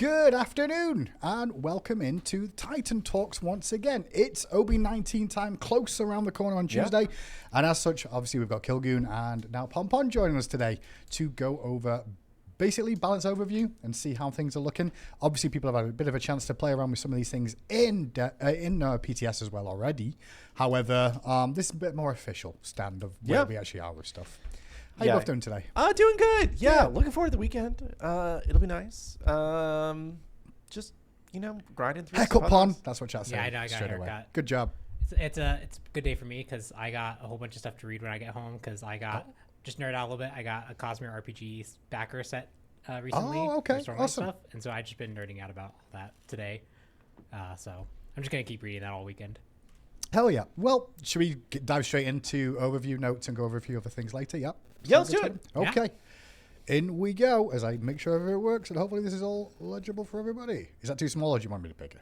Good afternoon and welcome into Titan Talks once again. It's OB19 time, close around the corner on Tuesday. And as such, obviously we've got Kilgoon and now PonPon joining us today to go over basically balance overview and see how things are looking. Obviously people have had a bit of a chance to play around with some of these things in PTS as well already. However, this is a bit more official stand of where we actually are with stuff. How you both doing today? Doing good. Yeah, looking forward to the weekend. It'll be nice. Just, grinding through Heck up, Pon. That's what chat said. Yeah, I know. I got a haircut. Good job. It's a good day for me because I got a whole bunch of stuff to read when I get home because I got, just nerd out a little bit, I got a Cosmere RPG backer set recently. Oh, okay. For awesome. stuff, and so I've just been nerding out about all that today. So I'm just going to keep reading that all weekend. Hell yeah. Well, should we dive straight into overview notes and go over a few other things later? Yep. Yeah, let's do it. Okay. Yeah. In we go as I make sure everything works and hopefully this is all legible for everybody. Is that too small or do you want me to pick it?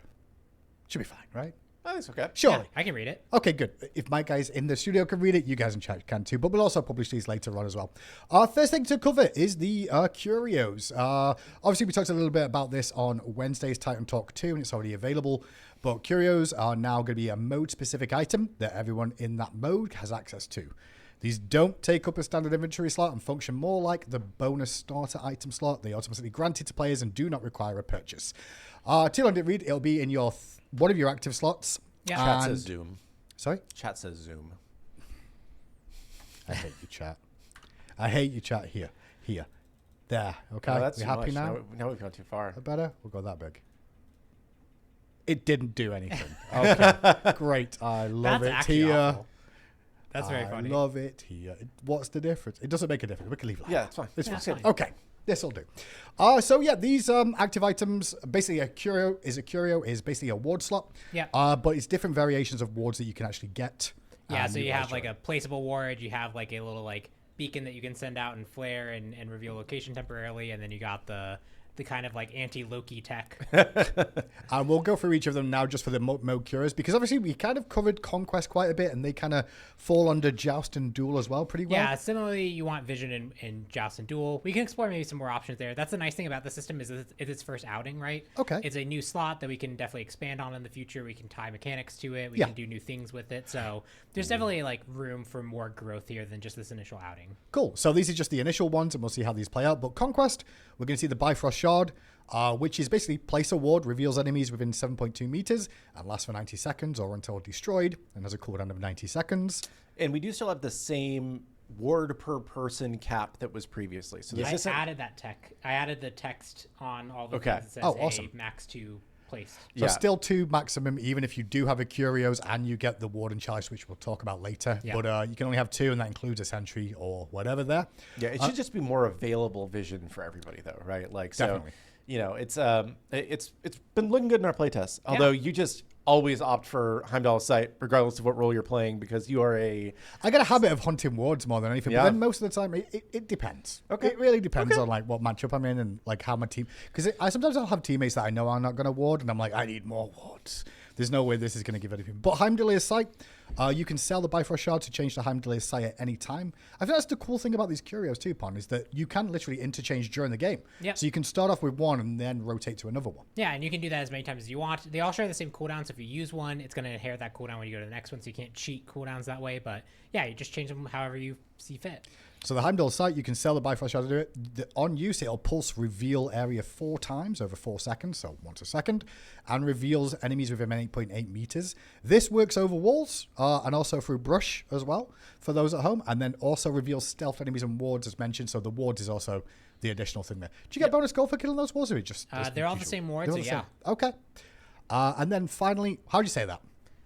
Should be fine, right? I think it's okay. Surely. Yeah, I can read it. Okay, good. If my guys in the studio can read it, you guys in chat can too. But we'll also publish these later on as well. Our first thing to cover is the curios. Obviously, we talked a little bit about this on Wednesday's Titan Talk 2, and it's already available. But curios are now going to be a mode-specific item that everyone in that mode has access to. These don't take up a standard inventory slot and function more like the bonus starter item slot. They are automatically granted to players and do not require a purchase. Too long to read. It'll be in your one of your active slots. Yeah. Chat says Zoom. Sorry? Chat says Zoom. I hate you, chat. I hate you, chat. Here. There. Okay. Oh, that's we too happy much. now? Now we've gone too far. Better? We'll go that big. It didn't do anything. Okay. Great. I love That's it actually here. awful. That's very funny. I love it here. What's the difference? It doesn't make a difference. We can leave it like Yeah, that. it's fine. It's Yeah, fine. fine. Okay. This will do. So yeah, these active items, basically a curio is basically a ward slot. Yeah. But it's different variations of wards that you can actually get. Yeah, so you have like a placeable ward, you have like a little like beacon that you can send out and flare and reveal location temporarily, and then you got the kind of like anti-Loki tech. And we'll go through each of them now just for the mode curios, because obviously we kind of covered Conquest quite a bit, and they kind of fall under Joust and Duel as well pretty well. Yeah, similarly, you want Vision in Joust and Duel. We can explore maybe some more options there. That's the nice thing about the system is it's its first outing, right? Okay. It's a new slot that we can definitely expand on in the future. We can tie mechanics to it. We can do new things with it. So there's definitely like room for more growth here than just this initial outing. Cool. So these are just the initial ones, and we'll see how these play out. But Conquest, we're going to see the Bifrost Shard, which is basically place a ward, reveals enemies within 7.2 meters, and lasts for 90 seconds or until destroyed, and has a cooldown of 90 seconds. And we do still have the same word per person cap that was previously. So I added that tech. I added the text on all the things that says awesome. max 2 placed. So still 2 maximum, even if you do have a Curios and you get the Ward and Chalice, which we'll talk about later. Yeah. But you can only have 2, and that includes a Sentry or whatever there. Yeah, it should just be more available vision for everybody, though, right? Like, Definitely. So, it's been looking good in our playtests. Although you just always opt for Heimdall's Sight, regardless of what role you're playing, because you are I got a habit of hunting wards more than anything, but then most of the time it depends. Okay. It really depends on like what matchup I'm in and like how my team, because I sometimes I'll have teammates that I know are not going to ward, and I'm like, I need more wards. There's no way this is going to give anything. But Heimdall's Sight, you can sell the Bifrost Shard to change to Heimdall's Sight at any time. I think that's the cool thing about these curios too, Pon, is that you can literally interchange during the game. Yep. So you can start off with one and then rotate to another one. Yeah, and you can do that as many times as you want. They all share the same cooldown, so if you use one, it's going to inherit that cooldown when you go to the next one, so you can't cheat cooldowns that way. But yeah, you just change them however you see fit. So the Heimdall's Sight, you can sell the Bifrost Shard to do it. On use, it'll pulse reveal area 4 times over 4 seconds, so once a second, and reveals enemies within 8.8 meters. This works over walls and also through brush as well for those at home, and then also reveals stealth enemies and wards as mentioned. So the wards is also the additional thing there. Do you get bonus gold for killing those wards, or just they're all the same wards, so yeah. Okay. And then finally, how do you say that?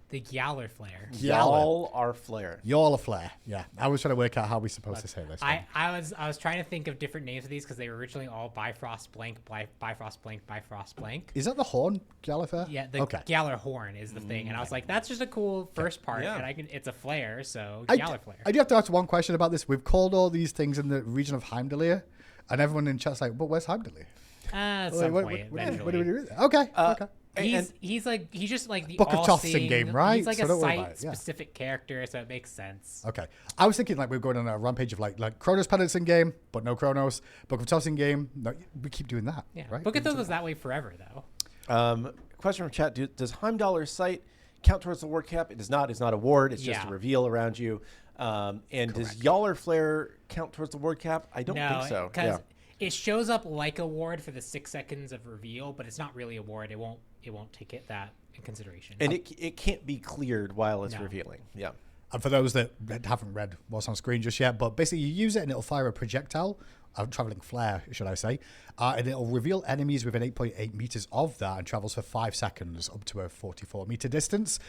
The Gyaller Flare. Y'all are flare. Y'all a flare. Yeah. I was trying to work out how we're supposed to say this. I was trying to think of different names for these because they were originally all Bifrost blank, Bifrost blank, Bifrost blank. Is that the horn, Gallifrey? Yeah, the Gyaller horn is the thing, and I was like, that's just a cool first part, and it's a flare, so Gyaller Flare. I do have to ask one question about this. We've called all these things in the region of Heimdallr, and everyone in chat's like, but where's Heimdallr? At some point, eventually. Okay. He's just like the Book of Thoth's all-seeing in game, right? He's like So a don't worry about it, yeah. site-specific character, so it makes sense. Okay. I was thinking like we were going on a rampage of like Chronos Pendants in game, but no Chronos. Book of Thoth's in game. No, we keep doing that. Yeah, right? Book of Thoth was that way forever, though. Question from chat: does Heimdallr's sight count towards the ward cap? It does not. It's not a ward. It's just a reveal around you. And does Yaller Flare count towards the ward cap? I don't think so. Because it shows up like a ward for the 6 seconds of reveal, but it's not really a ward. It won't take that in consideration. And it can't be cleared while it's revealing. Yeah. And for those that haven't read what's on screen just yet, but basically you use it and it'll fire a projectile, a traveling flare, should I say, and it'll reveal enemies within 8.8 meters of that and travels for 5 seconds up to a 44-meter distance.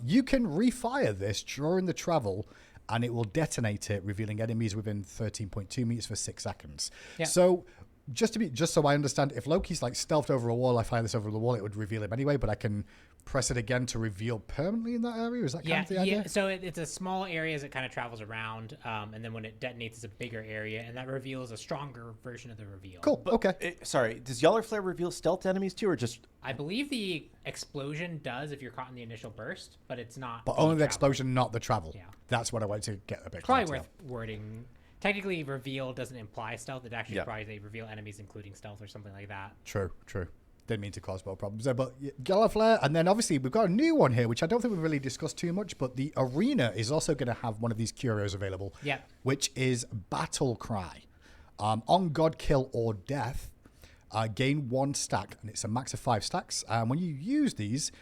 You can refire this during the travel, and it will detonate it, revealing enemies within 13.2 meters for 6 seconds. Yeah. So just so I understand, if Loki's like stealthed over a wall, I fire this over the wall, it would reveal him anyway, but I can press it again to reveal permanently in that area? Is that kind of the idea? Yeah, so it's a small area as it kind of travels around, and then when it detonates, it's a bigger area, and that reveals a stronger version of the reveal. Cool, okay. Sorry, does Yaller Flare reveal stealth enemies too, or just... I believe the explosion does if you're caught in the initial burst, but it's not... But only the explosion, not the travel. Yeah. That's what I wanted to get a bit probably worth wording. Technically, reveal doesn't imply stealth. It actually probably they reveal enemies including stealth or something like that. True. Didn't mean to cause more problems there, but Yaller Flare. And then obviously we've got a new one here, which I don't think we've really discussed too much, but the arena is also going to have one of these curios available, which is Battle Cry. On God, Kill, or Death, gain 1 stack, and it's a max of 5 stacks. And when you use these,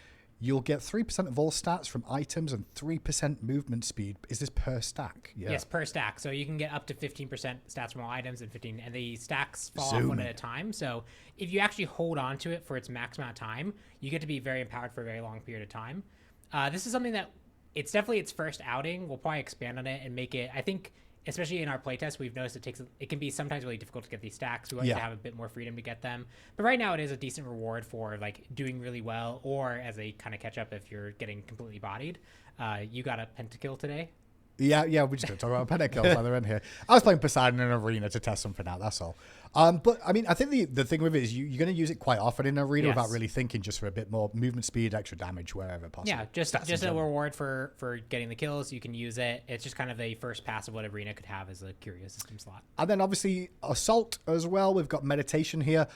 you'll get 3% of all stats from items and 3% movement speed. Is this per stack? Yeah. Yes, per stack. So you can get up to 15% stats from all items and the stacks fall off one at a time. So if you actually hold on to it for its max amount of time, you get to be very empowered for a very long period of time. This is something that it's definitely its first outing. We'll probably expand on it and make it, I think, especially in our playtest, we've noticed it can be sometimes really difficult to get these stacks. We want to have a bit more freedom to get them. But right now it is a decent reward for like doing really well, or as a kind of catch up if you're getting completely bodied. You got a pentakill today? Yeah, we're just going to talk about pentakills while they're in here. I was playing Poseidon in an arena to test something out, that's all. But, I mean, I think the thing with it is you're going to use it quite often in an arena without really thinking, just for a bit more movement speed, extra damage, wherever possible. Yeah, just a reward for getting the kills. You can use it. It's just kind of a first pass of what arena could have as a curio system slot. And then, obviously, Assault as well. We've got Meditation here.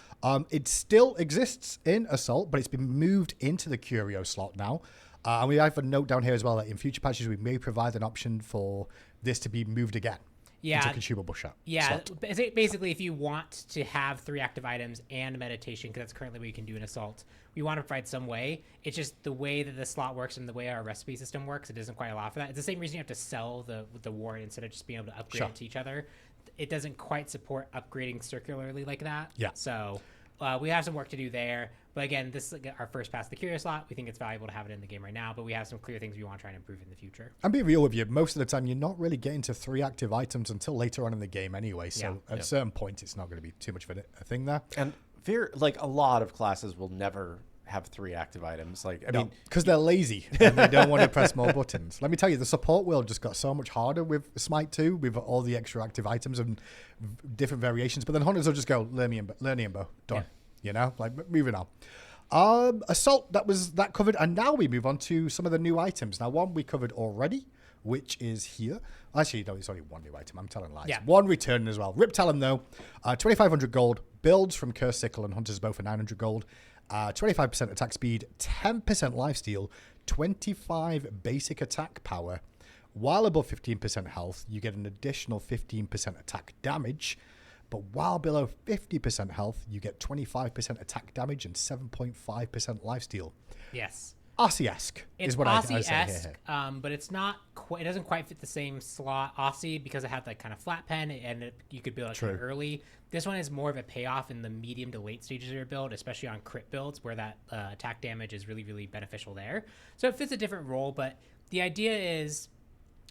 It still exists in Assault, but it's been moved into the curio slot now. And we have a note down here as well that in future patches, we may provide an option for this to be moved again. Into consumable shot. Yeah, basically, if you want to have 3 active items and meditation, because that's currently what you can do in Assault, we want to provide some way. It's just the way that the slot works and the way our recipe system works, it doesn't quite allow for that. It's the same reason you have to sell the ward instead of just being able to upgrade it to each other. It doesn't quite support upgrading circularly like that. Yeah. So we have some work to do there. But again, this is our first pass the curio slot. We think it's valuable to have it in the game right now, but we have some clear things we want to try and improve in the future. And be real with you, most of the time you're not really getting to 3 active items until later on in the game anyway. So at a certain point, it's not going to be too much of a thing there. And a lot of classes will never have 3 active items. I mean, because they're lazy and they don't want to press more buttons. Let me tell you, the support world just got so much harder with Smite 2, with all the extra active items and different variations. But then hunters will just go, learn the Imbo, done. You know, moving on. Assault, that covered, and now we move on to some of the new items. Now, one we covered already, which is here. Actually, no, it's only one new item. I'm telling lies. Yeah. One returning as well. Rip Talon, though, 2,500 gold. Builds from Curse Sickle and Hunter's Bow for 900 gold. 25% attack speed, 10% lifesteal, 25 basic attack power. While above 15% health, you get an additional 15% attack damage. But while below 50% health, you get 25% attack damage and 7.5% lifesteal. Yes. Aussie-esque is what I say here. But it's not quite, it doesn't quite fit the same slot. Aussie, because it had that kind of flat pen and you could build it kind of early. This one is more of a payoff in the medium to late stages of your build, especially on crit builds where that attack damage is really, really beneficial there. So it fits a different role, but the idea is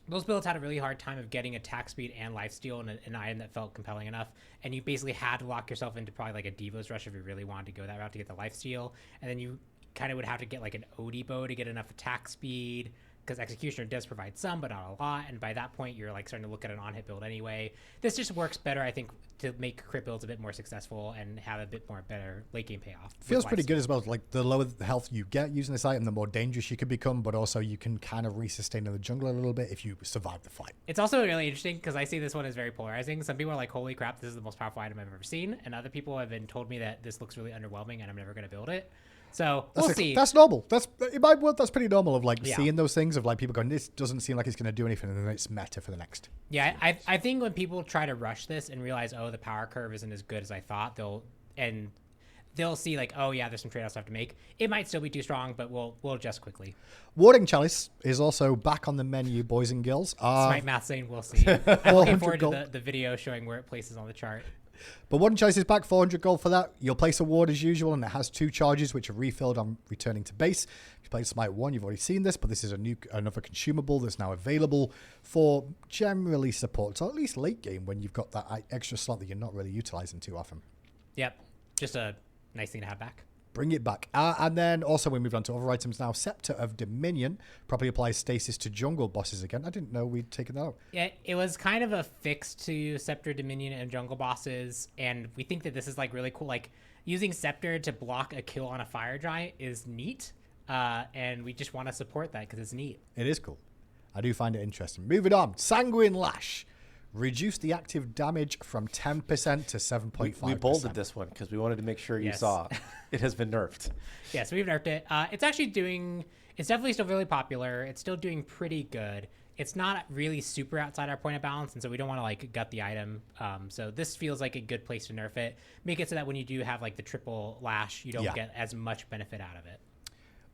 those builds had a really hard time of getting attack speed and lifesteal in an item that felt compelling enough, and you basically had to lock yourself into probably like a Devo's Rush if you really wanted to go that route to get the lifesteal, and then you kind of would have to get like an Odie bow to get enough attack speed because Executioner does provide some, but not a lot. And by that point, you're like starting to look at an on-hit build anyway. This just works better, I think, to make crit builds a bit more successful and have a bit more better late game payoff. Feels pretty good as well. Like the lower the health you get using this item, the more dangerous you could become, but also you can kind of resustain in the jungle a little bit if you survive the fight. It's also really interesting because I see this one as very polarizing. Some people are like, holy crap, this is the most powerful item I've ever seen. And other people have been told me that this looks really underwhelming and I'm never going to build it. So we'll see. That's normal. That's in my world. That's pretty normal of like seeing those things of like people going, this doesn't seem like it's going to do anything, and then it's meta for the next. Yeah, I think when people try to rush this and realize, oh, the power curve isn't as good as I thought, they'll see like, oh yeah, there's some trade-offs I have to make. It might still be too strong, but we'll adjust quickly. Warding Chalice is also back on the menu, boys and girls. Smite Math saying we'll see. I'm looking forward to the video showing where it places on the chart. But Warding Chalice is back, 400 gold for that. You'll place a ward as usual, and it has 2 charges, which are refilled on returning to base. If you play Smite 1, you've already seen this, but this is another consumable that's now available for generally support, so at least late game when you've got that extra slot that you're not really utilizing too often. Yep, just a nice thing to have back. Bring it back. And then also we move on to other items now. Scepter of Dominion probably applies stasis to jungle bosses again. I didn't know we'd taken that out. Yeah, it was kind of a fix to Scepter, Dominion, and jungle bosses, and we think that this is like really cool. Like using Scepter to block a kill on a fire giant is neat, and we just want to support that because it's neat. It is cool. I do find it interesting. Moving on. Sanguine Lash. Reduce the active damage from 10% to 7.5%. We bolded this one because we wanted to make sure you saw it has been nerfed. Yes, we've nerfed it. It's definitely still really popular. It's still doing pretty good. It's not really super outside our point of balance, and so we don't want to like gut the item. So this feels like a good place to nerf it. Make it so that when you do have like the triple lash, you don't get as much benefit out of it.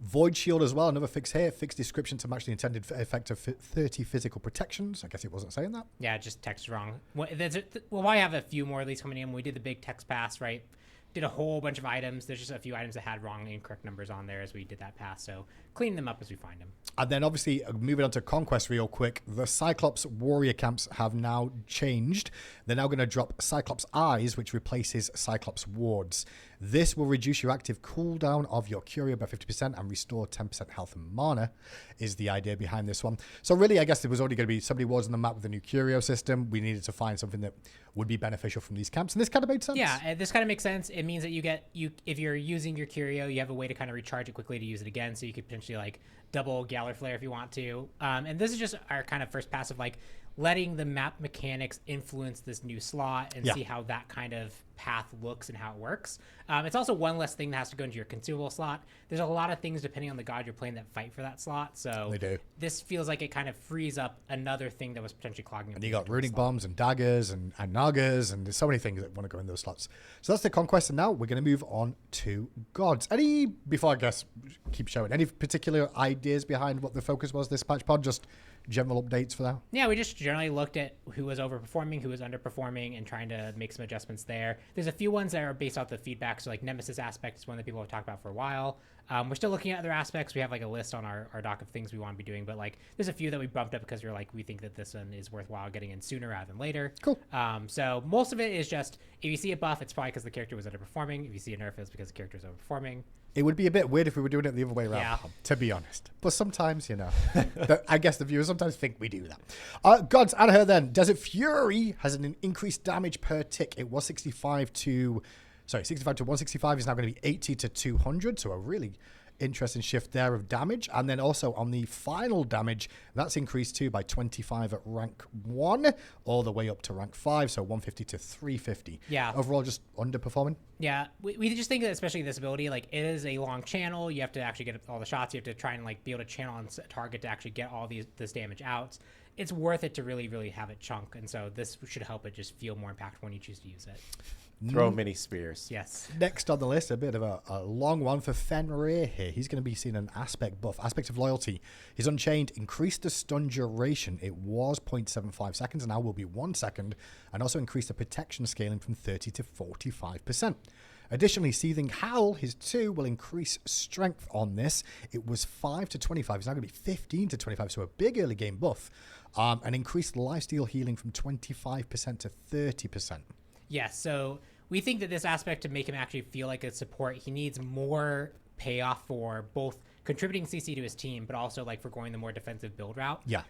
Void Shield as well, another fix here. Fixed description to match the intended effect of 30 physical protections. I guess it wasn't saying that. Yeah, just text wrong. We'll probably have a few more of these coming in. We did the big text pass, right? Did a whole bunch of items. There's just a few items that had wrong, incorrect numbers on there as we did that pass. So clean them up as we find them. And then obviously moving on to Conquest real quick, the Cyclops warrior camps have now changed. They're now going to drop Cyclops Eyes, which replaces Cyclops Wards. This will reduce your active cooldown of your curio by 50% and restore 10% health and mana, is the idea behind this one. So really, I guess there was already going to be somebody wards on the map with the new curio system. We needed to find something that would be beneficial from these camps, and this kind of made sense. Yeah, this kind of makes sense. It means that if you're using your curio, you have a way to kind of recharge it quickly to use it again, so you could potentially like double Galar Flare if you want to. And this is just our kind of first pass of like letting the map mechanics influence this new slot and see how that kind of path looks and how it works. It's also one less thing that has to go into your consumable slot. There's a lot of things depending on the god you're playing that fight for that slot. So they do. This feels like it kind of frees up another thing that was potentially clogging. And you got runic bombs and daggers and nagas, and there's so many things that want to go in those slots. So that's the Conquest, and now we're going to move on to gods. Before I guess keep showing, any particular ideas behind what the focus was this patch pod? Just general updates for that? Yeah, we just generally looked at who was overperforming, who was underperforming, and trying to make some adjustments there. There's a few ones that are based off the feedback. So like Nemesis aspect is one that people have talked about for a while. We're still looking at other aspects. We have like a list on our doc of things we want to be doing, but like there's a few that we bumped up because we think that this one is worthwhile getting in sooner rather than later. Cool. So most of it is just, if you see a buff, it's probably because the character was underperforming. If you see a nerf, it's because the character is overperforming. It would be a bit weird if we were doing it the other way around, to be honest. But sometimes, I guess the viewers sometimes think we do that. Gods, add her then. Desert Fury has an increased damage per tick. It was 65 to 165 is now going to be 80 to 200. So a really interesting shift there of damage. And then also on the final damage, that's increased too by 25 at rank 1 all the way up to rank 5, so 150 to 350. Yeah. Overall, just underperforming. Yeah, we just think that especially this ability, like it is a long channel. You have to actually get all the shots. You have to try and like be able to channel on target to actually get all this damage out. It's worth it to really, really have it chunk. And so this should help it just feel more impactful when you choose to use it. Throw mini spears. Yes. Next on the list, a bit of a long one for Fenrir here. He's going to be seeing an aspect buff. Aspect of Loyalty. He's Unchained. Increased the stun duration. It was 0.75 seconds and now will be 1 second. And also increased the protection scaling from 30 to 45%. Additionally, Seething Howl, his 2, will increase strength on this. It was 5 to 25. It's now going to be 15 to 25, so a big early game buff. And increased lifesteal healing from 25% to 30%. Yes, so we think that this aspect, to make him actually feel like a support, he needs more payoff for both contributing CC to his team, but also like for going the more defensive build route. Yeah.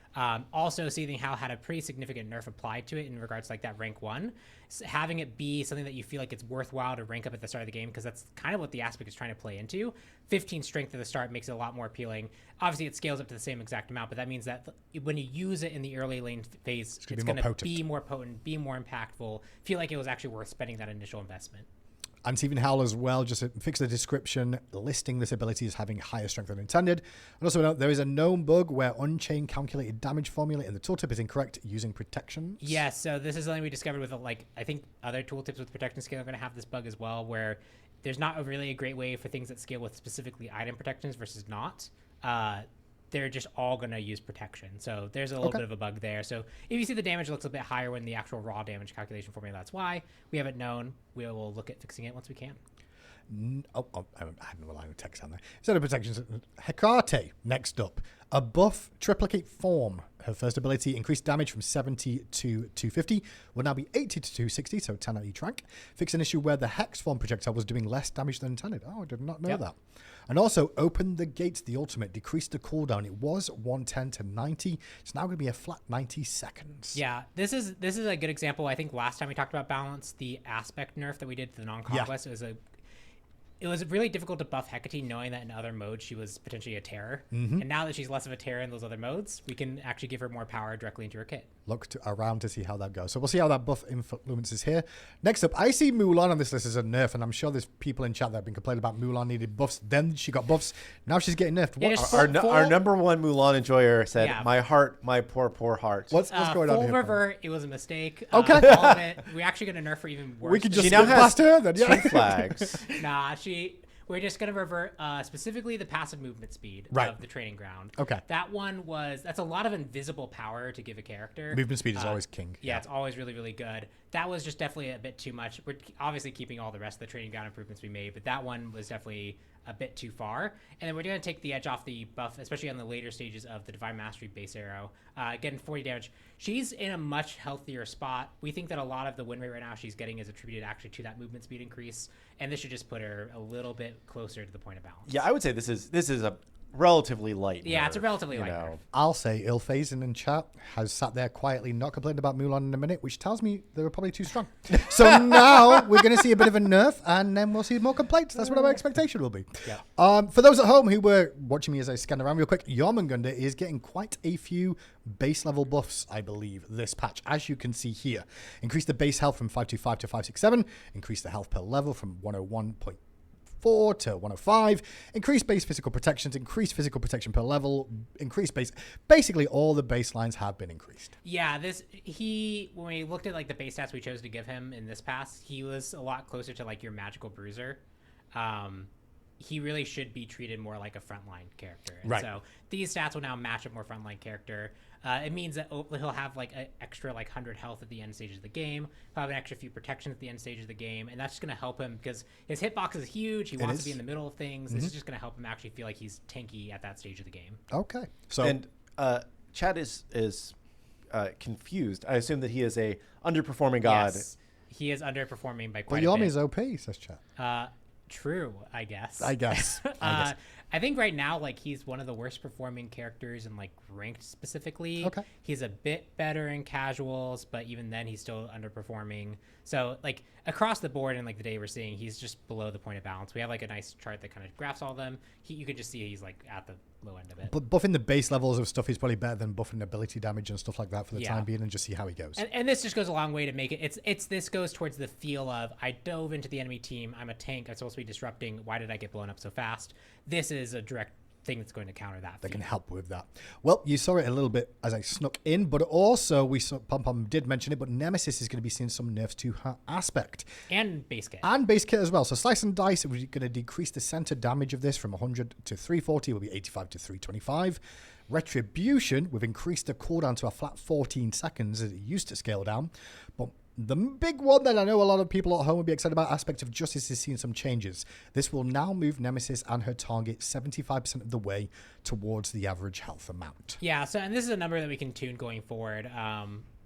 Also seeing how had a pretty significant nerf applied to it in regards to like that rank 1. So having it be something that you feel like it's worthwhile to rank up at the start of the game, because that's kind of what the aspect is trying to play into. 15 strength at the start makes it a lot more appealing. Obviously, it scales up to the same exact amount, but that means that when you use it in the early lane phase, it's going to be more potent, be more impactful, feel like it was actually worth spending that initial investment. And Stephen Howell as well, just fix the description listing this ability as having higher strength than intended. And also, there is a known bug where unchained calculated damage formula in the tooltip is incorrect using protections. Yes, so this is something we discovered with, like, I think other tooltips with protection scale are going to have this bug as well, where there's not really a great way for things that scale with specifically item protections versus not. They're just all going to use protection. So there's a little bit of a bug there. So if you see the damage looks a bit higher when the actual raw damage calculation formula, that's why. We haven't known. We will look at fixing it once we can. I had no line of text on there. Instead of protections, Hecate, next up. A buff triplicate form. Her first ability increased damage from 70 to 250. Will now be 80 to 260, so 10 at each rank. Fix an issue where the Hex form projectile was doing less damage than intended. Oh, I did not know that. And also, open the gates, the ultimate, decreased the cooldown. It was 110 to 90. It's now going to be a flat 90 seconds. Yeah, this is a good example. I think last time we talked about balance, the aspect nerf that we did to the non-conquest, it was really difficult to buff Hecate knowing that in other modes she was potentially a terror. And now that she's less of a terror in those other modes, we can actually give her more power directly into her kit. Look around to see how that goes. So we'll see how that buff influences here. Next up, I see Mulan on this list as a nerf, and I'm sure there's people in chat that have been complaining about Mulan needed buffs. Then she got buffs. Now she's getting nerfed. Our number one Mulan enjoyer said, "My heart, my poor heart." What's going on here? Full revert. It was a mistake. Okay. All of it. We're actually going to nerf her even worse. We can just skip past her then. Yeah. 2 flags. We're just going to revert specifically the passive movement speed of the training ground. Okay. That's a lot of invisible power to give a character. Movement speed is always king. Yeah, it's always really, really good. That was just definitely a bit too much. We're obviously keeping all the rest of the training ground improvements we made, but that one was definitely a bit too far. And then we're going to take the edge off the buff, especially on the later stages of the Divine Mastery base arrow. Getting 40 damage. She's in a much healthier spot. We think that a lot of the win rate right now she's getting is attributed actually to that movement speed increase, and this should just put her a little bit closer to the point of balance. Yeah, I would say this is a relatively light. Yeah, it's a relatively light nerf. I'll say Ilphazin in chat has sat there quietly, not complaining about Mulan in a minute, which tells me they were probably too strong. So now we're going to see a bit of a nerf, and then we'll see more complaints. That's what our expectation will be. Yeah. For those at home who were watching me as I scanned around real quick, Jormungandr is getting quite a few base level buffs, I believe, this patch, as you can see here. Increase the base health from 525 to 567. Increase the health per level from 101.4 to 105, increase base physical protections, increase physical protection per level, increase base. Basically, all the baselines have been increased. Yeah, when we looked at like the base stats we chose to give him in this pass, he was a lot closer to like your magical bruiser. He really should be treated more like a frontline character. And so these stats will now match a more frontline character. It means that he'll have like an extra like 100 health at the end stages of the game. He'll have an extra few protections at the end stages of the game, and that's just going to help him because his hitbox is huge. He wants to be in the middle of things. This is just going to help him actually feel like he's tanky at that stage of the game. Okay. So and Chad is confused. I assume that he is a underperforming god. Yes, he is underperforming by quite a bit. Yomi's OP, says chat. True, I guess. I think right now, like, he's one of the worst performing characters in like ranked specifically. Okay. He's a bit better in casuals, but even then he's still underperforming. So like across the board in like the day we're seeing, he's just below the point of balance. We have like a nice chart that kind of graphs all of them. You can just see he's like at the low end of it. But buffing the base levels of stuff is probably better than buffing ability damage and stuff like that for the time being, and just see how he goes. And this just goes a long way to make it. This goes towards the feel of I dove into the enemy team. I'm a tank. I'm supposed to be disrupting. Why did I get blown up so fast? This is a direct thing that's going to counter that. That can help with that. Well, you saw it a little bit as I snuck in, but also we saw PonPon did mention it, but Nemesis is going to be seeing some nerfs to her aspect. And base kit. And base kit as well. So Slice and Dice, we're going to decrease the center damage of this from 100 to 340. It will be 85 to 325. Retribution, we've increased the cooldown to a flat 14 seconds as it used to scale down. But the big one that I know a lot of people at home would be excited about, Aspect of Justice, is seeing some changes. This will now move Nemesis and her target 75% of the way towards the average health amount. Yeah, and this is a number that we can tune going forward.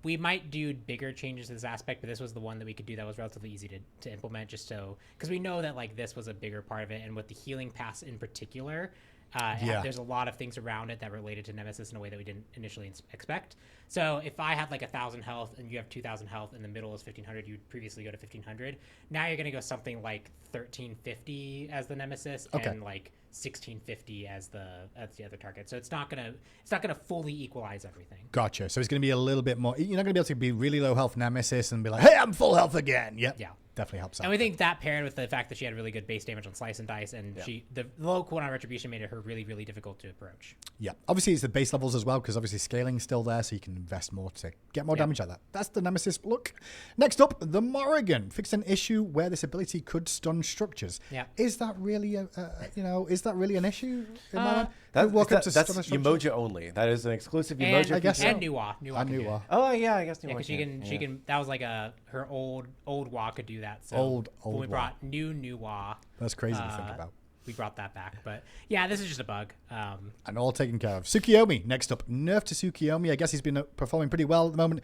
We might do bigger changes to this aspect, but this was the one that we could do that was relatively easy to implement, just so, because we know that like this was a bigger part of it, and with the healing pass in particular, There's a lot of things around it that related to Nemesis in a way that we didn't initially expect. So if I had like 1,000 health and you have 2,000 health and the middle is 1,500, you'd previously go to 1,500. Now you're going to go something like 1,350 as the Nemesis and like 1,650 as the other target. So it's not gonna fully equalize everything. Gotcha. So it's going to be a little bit more. You're not going to be able to be really low health Nemesis and be like, hey, I'm full health again. Yep. Yeah. Definitely helps out. And we think that paired with the fact that she had really good base damage on Slice and Dice, and the low cooldown Retribution made her really, really difficult to approach. Yeah. Obviously, it's the base levels as well, because obviously scaling's still there, so you can invest more to get more damage like that. That's the Nemesis look. Next up, the Morrigan fixed an issue where this ability could stun structures. Yeah. Is that really is that really an issue in my mind? That's Yemoja only. That is an exclusive Yemoja. I guess and Nuwa. Oh yeah, I guess Nuwa. Because she can. That was like her old Wa could do that. So old when we brought new Wa. That's crazy to think about. We brought that back, but yeah, this is just a bug. And all taken care of. Tsukuyomi, next up. Nerf to Tsukuyomi. I guess he's been performing pretty well at the moment.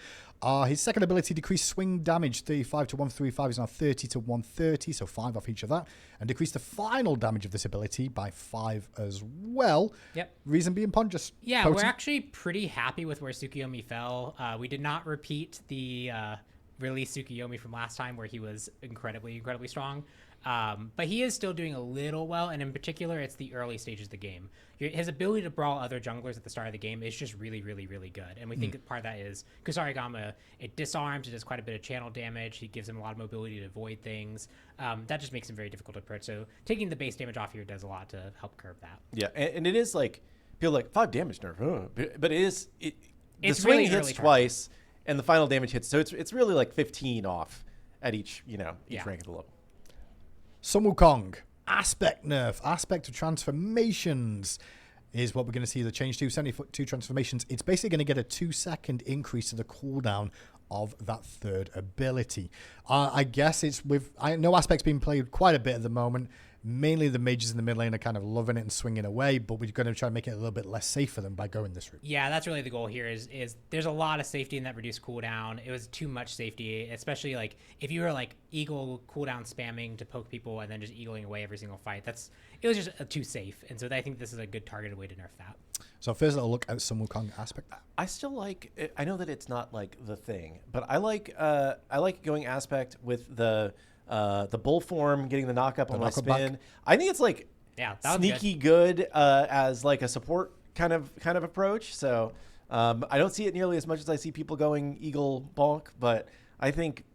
His second ability decreased swing damage 35 to 135 is now 30 to 130, so 5 off each of that. And decreased the final damage of this ability by 5 as well. Yep. Reason being Pon just potent. We're actually pretty happy with where Tsukuyomi fell. We did not repeat the release Tsukuyomi from last time where he was incredibly strong. But he is still doing a little well, and in particular, it's the early stages of the game. His ability to brawl other junglers at the start of the game is just really, really, really good. And we think that part of that is Kusarigama. It disarms, it does quite a bit of channel damage. He gives him a lot of mobility to avoid things. That just makes him very difficult to approach. So taking the base damage off here does a lot to help curb that. Yeah, and it is like, people like 5 damage nerf, but it's the swing really hits twice, and the final damage hits. So it's really like 15 off at each rank of the level. Sun Wukong, aspect nerf, aspect of transformations is what we're going to see the change to. 72 transformations. It's basically going to get a 2-second increase to the cooldown of that third ability. I guess I know aspect's being played quite a bit at the moment. Mainly the mages in the mid lane are kind of loving it and swinging away, but we're going to try and make it a little bit less safe for them by going this route. Yeah, that's really the goal here is there's a lot of safety in that reduced cooldown. It was too much safety, especially like if you were like eagle cooldown spamming to poke people and then just eagling away every single fight. It was just too safe. And so I think this is a good targeted way to nerf that. So first little look at Sun Wukong aspect. I still like it. I know that it's not like the thing, but I like going aspect with the bull form, getting the knock up on my spin. I think it's like sneaky good as like a support kind of approach. So I don't see it nearly as much as I see people going eagle bonk, but I think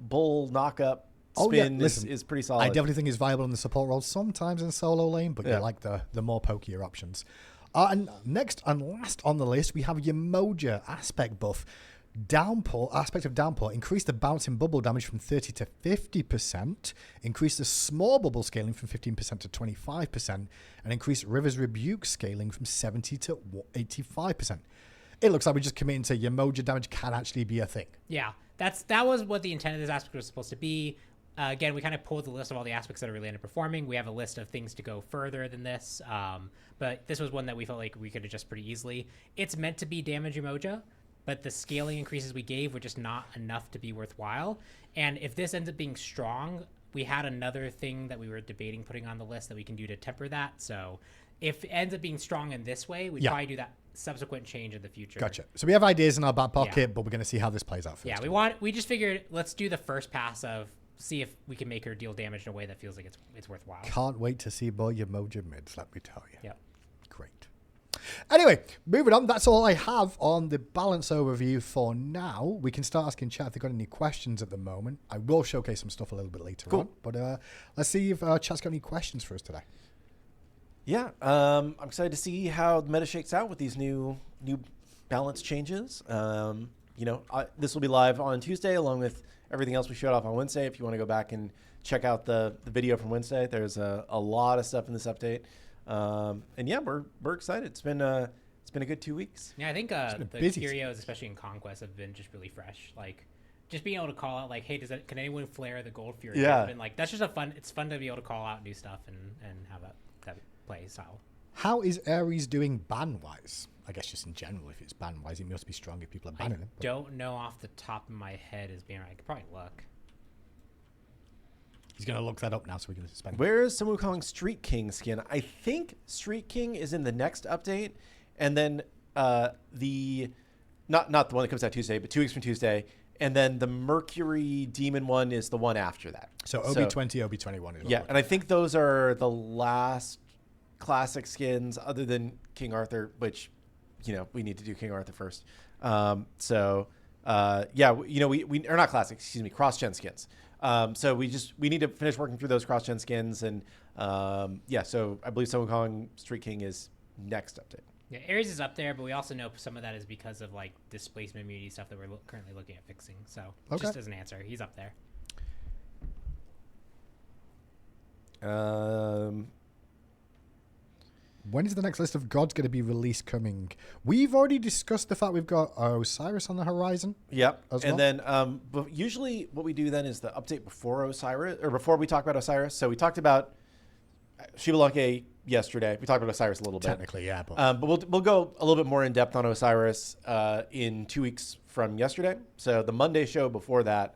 bull knock up spin is pretty solid. I definitely think it's viable in the support role sometimes in solo lane, but you like the more pokier options. And next and last on the list, we have Yemoja aspect buff. Aspect of downpour, increase the bouncing bubble damage from 30 to 50%, increase the small bubble scaling from 15% to 25%, and increase River's Rebuke scaling from 70 to 85%. It looks like we're just committing to Yemoja damage can actually be a thing. Yeah, that was what the intent of this aspect was supposed to be. Again, we kind of pulled the list of all the aspects that are really underperforming. We have a list of things to go further than this, but this was one that we felt like we could adjust pretty easily. It's meant to be damage Yemoja, but the scaling increases we gave were just not enough to be worthwhile. And if this ends up being strong, we had another thing that we were debating putting on the list that we can do to temper that. So if it ends up being strong in this way, we'd probably do that subsequent change in the future. Gotcha. So we have ideas in our back pocket, but we're going to see how this plays out first. Yeah, we just figured let's do the first pass of see if we can make her deal damage in a way that feels like it's worthwhile. Can't wait to see more Yemoja mids, let me tell you. Yeah. Great. Anyway, moving on. That's all I have on the balance overview for now. We can start asking chat if they've got any questions at the moment. I will showcase some stuff a little bit later on. But let's see if chat's got any questions for us today. Yeah, I'm excited to see how the meta shakes out with these new balance changes. This will be live on Tuesday along with everything else we showed off on Wednesday. If you want to go back and check out the video from Wednesday, there's a lot of stuff in this update. And yeah, we're excited. It's been a good 2 weeks. Yeah, I think the curios, especially in Conquest, have been just really fresh. Like just being able to call out like, hey, can anyone flare the Gold Fury? Yeah. Been like that's just it's fun to be able to call out new stuff and have that play style. How is Ares doing ban wise? I guess just in general, if it's ban wise, it must be strong if people are banning him. Don't know off the top of my head as being right. I could probably look. He's going to look that up now so we can spend. Where is some Wukong Street King skin? I think Street King is in the next update, and then not the one that comes out Tuesday, but 2 weeks from Tuesday, and then the Mercury Demon one is the one after that. So OB20, OB21 is yeah, and I think those are the last classic skins other than King Arthur, which we need to do King Arthur first. We are not classic, excuse me, cross-gen skins. So we need to finish working through those cross-gen skins, and so I believe Sun Wukong Street King is next update. Yeah, Ares is up there, but we also know some of that is because of like displacement immunity stuff that we're currently looking at fixing. So just as an answer, he's up there. When is the next list of gods going to be released coming? We've already discussed the fact we've got Osiris on the horizon. Yep. And then but usually what we do then is the update before Osiris, or before we talk about Osiris. So we talked about Shivalanke yesterday. We talked about Osiris a little bit. Technically, yeah. But we'll go a little bit more in depth on Osiris in 2 weeks from yesterday. So the Monday show before that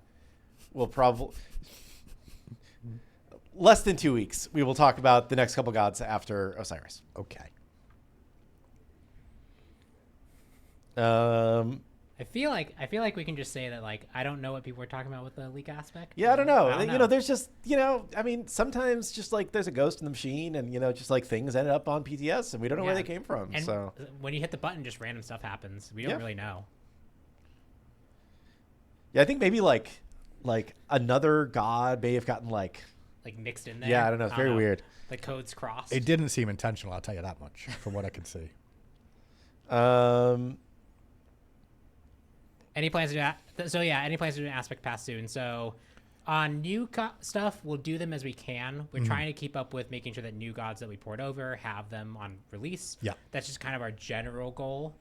will probably... less than 2 weeks, we will talk about the next couple gods after Osiris. Okay. I feel like we can just say that, like, I don't know what people are talking about with the leak aspect. Yeah, I don't know. There's just, I mean, sometimes just like there's a ghost in the machine, and just like things ended up on PTS, and we don't know where they came from. And so when you hit the button, just random stuff happens. We don't really know. Yeah, I think maybe like another god may have gotten like mixed in there. Yeah, I don't know. It's very weird. The codes crossed. It didn't seem intentional, I'll tell you that much, from what I can see. Any plans to do that? Any plans to do an aspect pass soon? So on new stuff, we'll do them as we can. We're trying to keep up with making sure that new gods that we port over have them on release. Yeah. That's just kind of our general goal.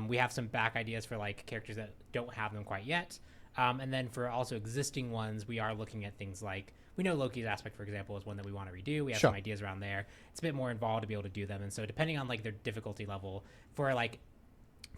We have some back ideas for like characters that don't have them quite yet. And then for also existing ones, we are looking at things like, we know Loki's aspect, for example, is one that we want to redo. We have some ideas around there. It's a bit more involved to be able to do them. And so depending on like their difficulty level, for like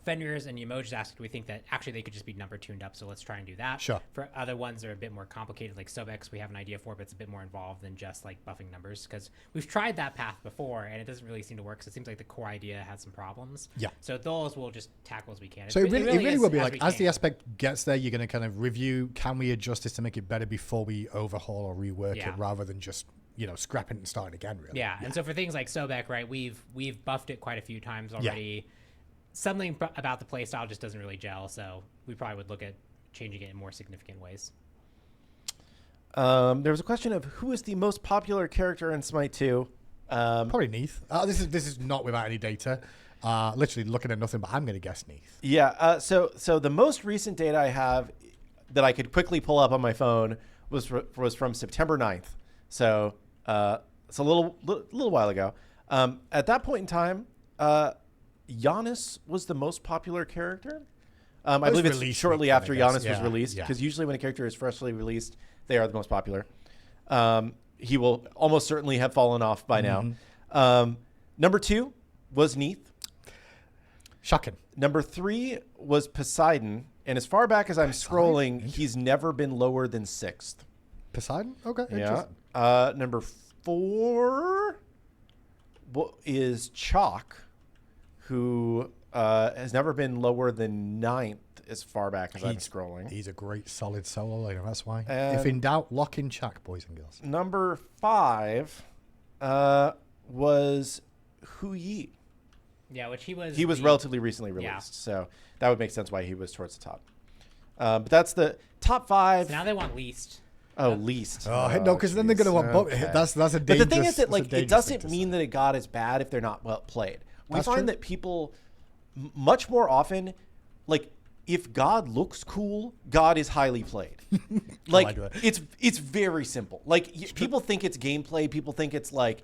Fenrir's and Yemoja's aspect, we think that actually they could just be number tuned up. So let's try and do that. Sure. For other ones that are a bit more complicated, like Sobex, we have an idea for, but it's a bit more involved than just like buffing numbers, because we've tried that path before and it doesn't really seem to work. So it seems like the core idea has some problems. Yeah. So those we'll just tackle as we can. So it really will be like, as the aspect gets there, you're going to kind of review, can we adjust this to make it better before we overhaul or rework it, rather than just, scrapping it and starting again, really. Yeah. And so for things like Sobek, right, we've buffed it quite a few times already. Yeah. Something about the playstyle just doesn't really gel, so we probably would look at changing it in more significant ways. There was a question of who is the most popular character in SMITE 2. Probably Neith. This is not without any data. Literally looking at nothing, but I'm going to guess Neith. Yeah. So the most recent data I have that I could quickly pull up on my phone was from September 9th. So it's a little while ago. At that point in time, Giannis was the most popular character. I believe it's shortly after Giannis was released, because usually when a character is freshly released, they are the most popular. He will almost certainly have fallen off by now. Number 2 was Neith. Shocking. Number 3 was Poseidon. And as far back as I'm scrolling, he's never been lower than 6th. Poseidon? Okay. Yeah. Number 4 is Chalk, who has never been lower than 9th as far back as I'm scrolling. He's a great solid solo laner, that's why. If in doubt, lock in Chak, boys and girls. Number 5 was Hu Yi. Yeah, which he was relatively recently released, so that would make sense why he was towards the top. But that's the top 5. So now they want least. Oh, least. Oh, no, because then they're going to want... Okay. That's a dangerous... But the thing is that it doesn't mean that a god is bad if they're not well played. We find that people much more often, like, if God looks cool, God is highly played. Like, it's very simple. Like, people think it's gameplay. People think it's like,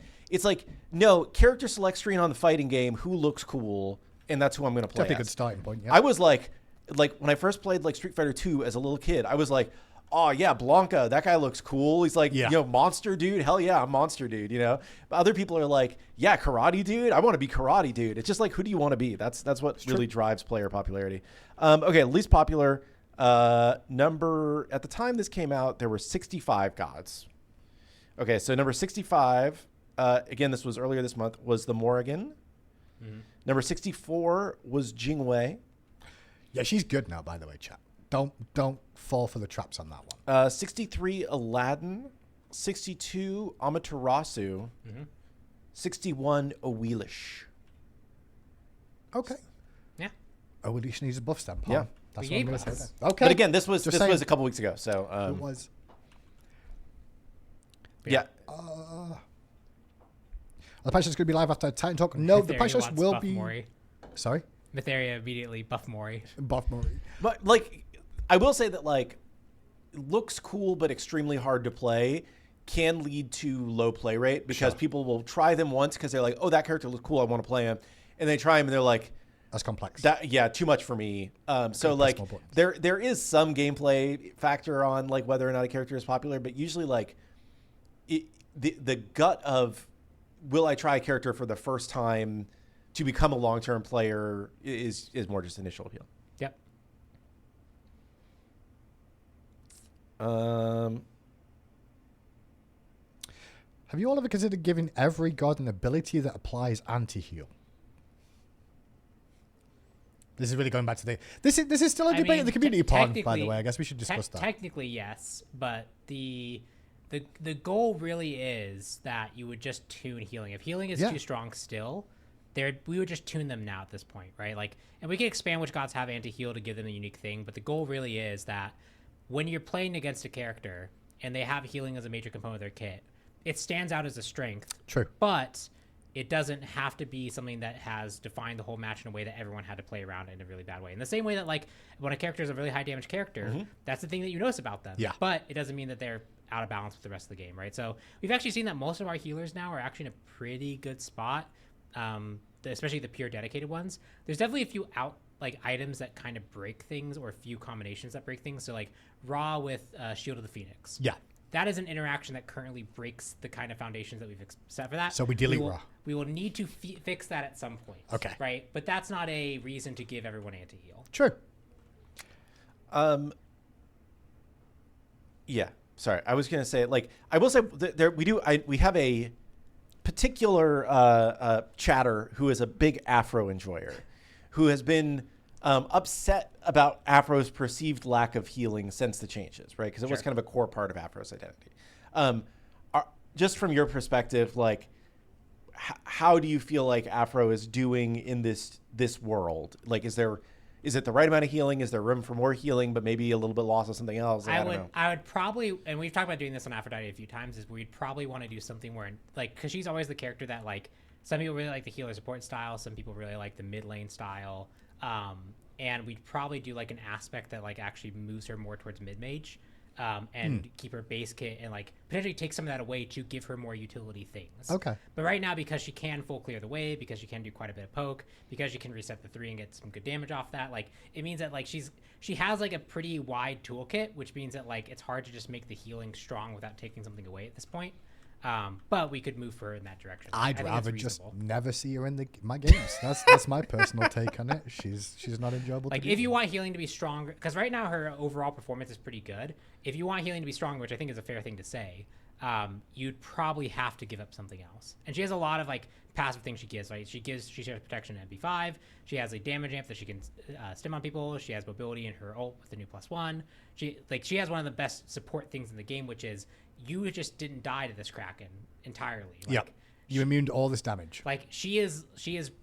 no, character select screen on the fighting game, who looks cool, and that's who I'm going to play. Definitely a good starting point, yeah. I was like, when I first played, like, Street Fighter 2 as a little kid, I was like, oh, yeah, Blanca, that guy looks cool. He's like, monster dude. Hell yeah, I'm monster dude, But other people are like, yeah, karate dude. I want to be karate dude. It's just like, who do you want to be? That's what really drives player popularity. Okay, least popular number. At the time this came out, there were 65 gods. Okay, so number 65, again, this was earlier this month, was the Morrigan. Mm-hmm. Number 64 was Jingwei. Yeah, she's good now, by the way, chat. Don't fall for the traps on that one. 63, Aladdin. 62, Amaterasu. 61, Awilish. Okay. Yeah. Awilish needs a buff stamp. Yeah. That's what what I'm I'm gonna going to say. say. Okay. But again, this was a couple weeks ago. So it was. Yeah. The patch is going to be live after Titan Talk. No, the patch list will be. Mori. Sorry? Mytheria immediately buff Mori. Buff Mori. But, like, I will say that, like, looks cool but extremely hard to play can lead to low play rate because people will try them once because they're like, oh, that character looks cool, I want to play him. And they try him and they're like, that's complex. Too much for me. So, like, there is some gameplay factor on, like, whether or not a character is popular, but usually, like, the gut of will I try a character for the first time to become a long-term player is more just initial appeal. Yep. Have you all ever considered giving every god an ability that applies anti-heal? This is really going back to the... This is still a debate in the community, PonPon, by the way. I guess we should discuss that. Technically, yes, but the goal really is that you would just tune healing. If healing is too strong still, we would just tune them now at this point, right? Like, and we can expand which gods have anti-heal to give them a unique thing, but the goal really is that when you're playing against a character and they have healing as a major component of their kit, it stands out as a strength. True. But it doesn't have to be something that has defined the whole match in a way that everyone had to play around in a really bad way. In the same way that, like, when a character is a really high damage character, that's the thing that you notice about them. Yeah. But it doesn't mean that they're out of balance with the rest of the game, right? So we've actually seen that most of our healers now are actually in a pretty good spot, especially the pure dedicated ones. There's definitely a few items that kind of break things, or a few combinations that break things. So, like, Ra with Shield of the Phoenix. Yeah. That is an interaction that currently breaks the kind of foundations that we've set for that. So we delete Ra. We will need to fix that at some point. Okay. Right? But that's not a reason to give everyone anti-heal. True. Yeah. Sorry. I was going to say, like, I will say we have a particular chatter who is a big Afro enjoyer who has been upset about Afro's perceived lack of healing since the changes, right? Because it was kind of a core part of Afro's identity. Just from your perspective, like, how do you feel like Afro is doing in this world? Like, is it the right amount of healing? Is there room for more healing, but maybe a little bit lost of something else? I don't know. I would probably, and we've talked about doing this on Aphrodite a few times, is we'd probably want to do something where, like, because she's always the character that, like, some people really like the healer support style, some people really like the mid lane style, and we'd probably do, like, an aspect that, like, actually moves her more towards mid mage, and keep her base kit and, like, potentially take some of that away to give her more utility things. Okay. But right now, because she can full clear the wave, because she can do quite a bit of poke, because she can reset the 3 and get some good damage off that, like, it means that, like, she has, like, a pretty wide toolkit, which means that, like, it's hard to just make the healing strong without taking something away at this point. But we could move her in that direction. I'd rather just never see her in my games. That's my personal take on it. She's not enjoyable. Like, if you want healing to be stronger, because right now her overall performance is pretty good. If you want healing to be stronger, which I think is a fair thing to say, you'd probably have to give up something else. And she has a lot of, like, passive things she gives. Right, she shares protection at MP5. She has a damage amp that she can stim on people. She has mobility in her ult with the new +1. She has one of the best support things in the game, which is you just didn't die to this Kraken entirely. Like, yep. You immune to all this damage. Like, she is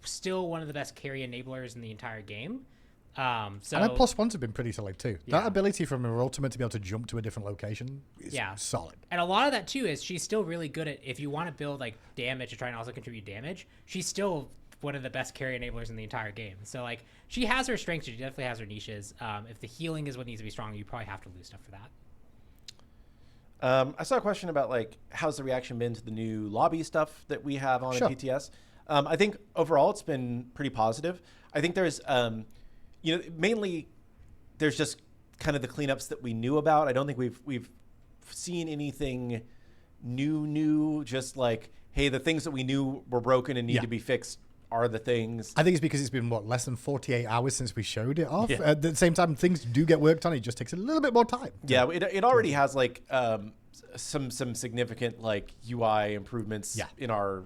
still one of the best carry enablers in the entire game. So, and her +1s have been pretty solid too. Yeah. That ability from her ultimate to be able to jump to a different location is solid. And a lot of that too is she's still really good at, if you want to build, like, damage to try and also contribute damage, she's still one of the best carry enablers in the entire game. So, like, she has her strengths, she definitely has her niches. If the healing is what needs to be strong, you probably have to lose stuff for that. I saw a question about, like, how's the reaction been to the new lobby stuff that we have on PTS. I think overall it's been pretty positive. I think there's, mainly there's just kind of the cleanups that we knew about. I don't think we've seen anything new. Just like, hey, the things that we knew were broken and need to be fixed are the things. I think it's because it's been, less than 48 hours since we showed it off. At the same time, things do get worked on. It just takes a little bit more time. Yeah, it already has, like, some significant like UI improvements in our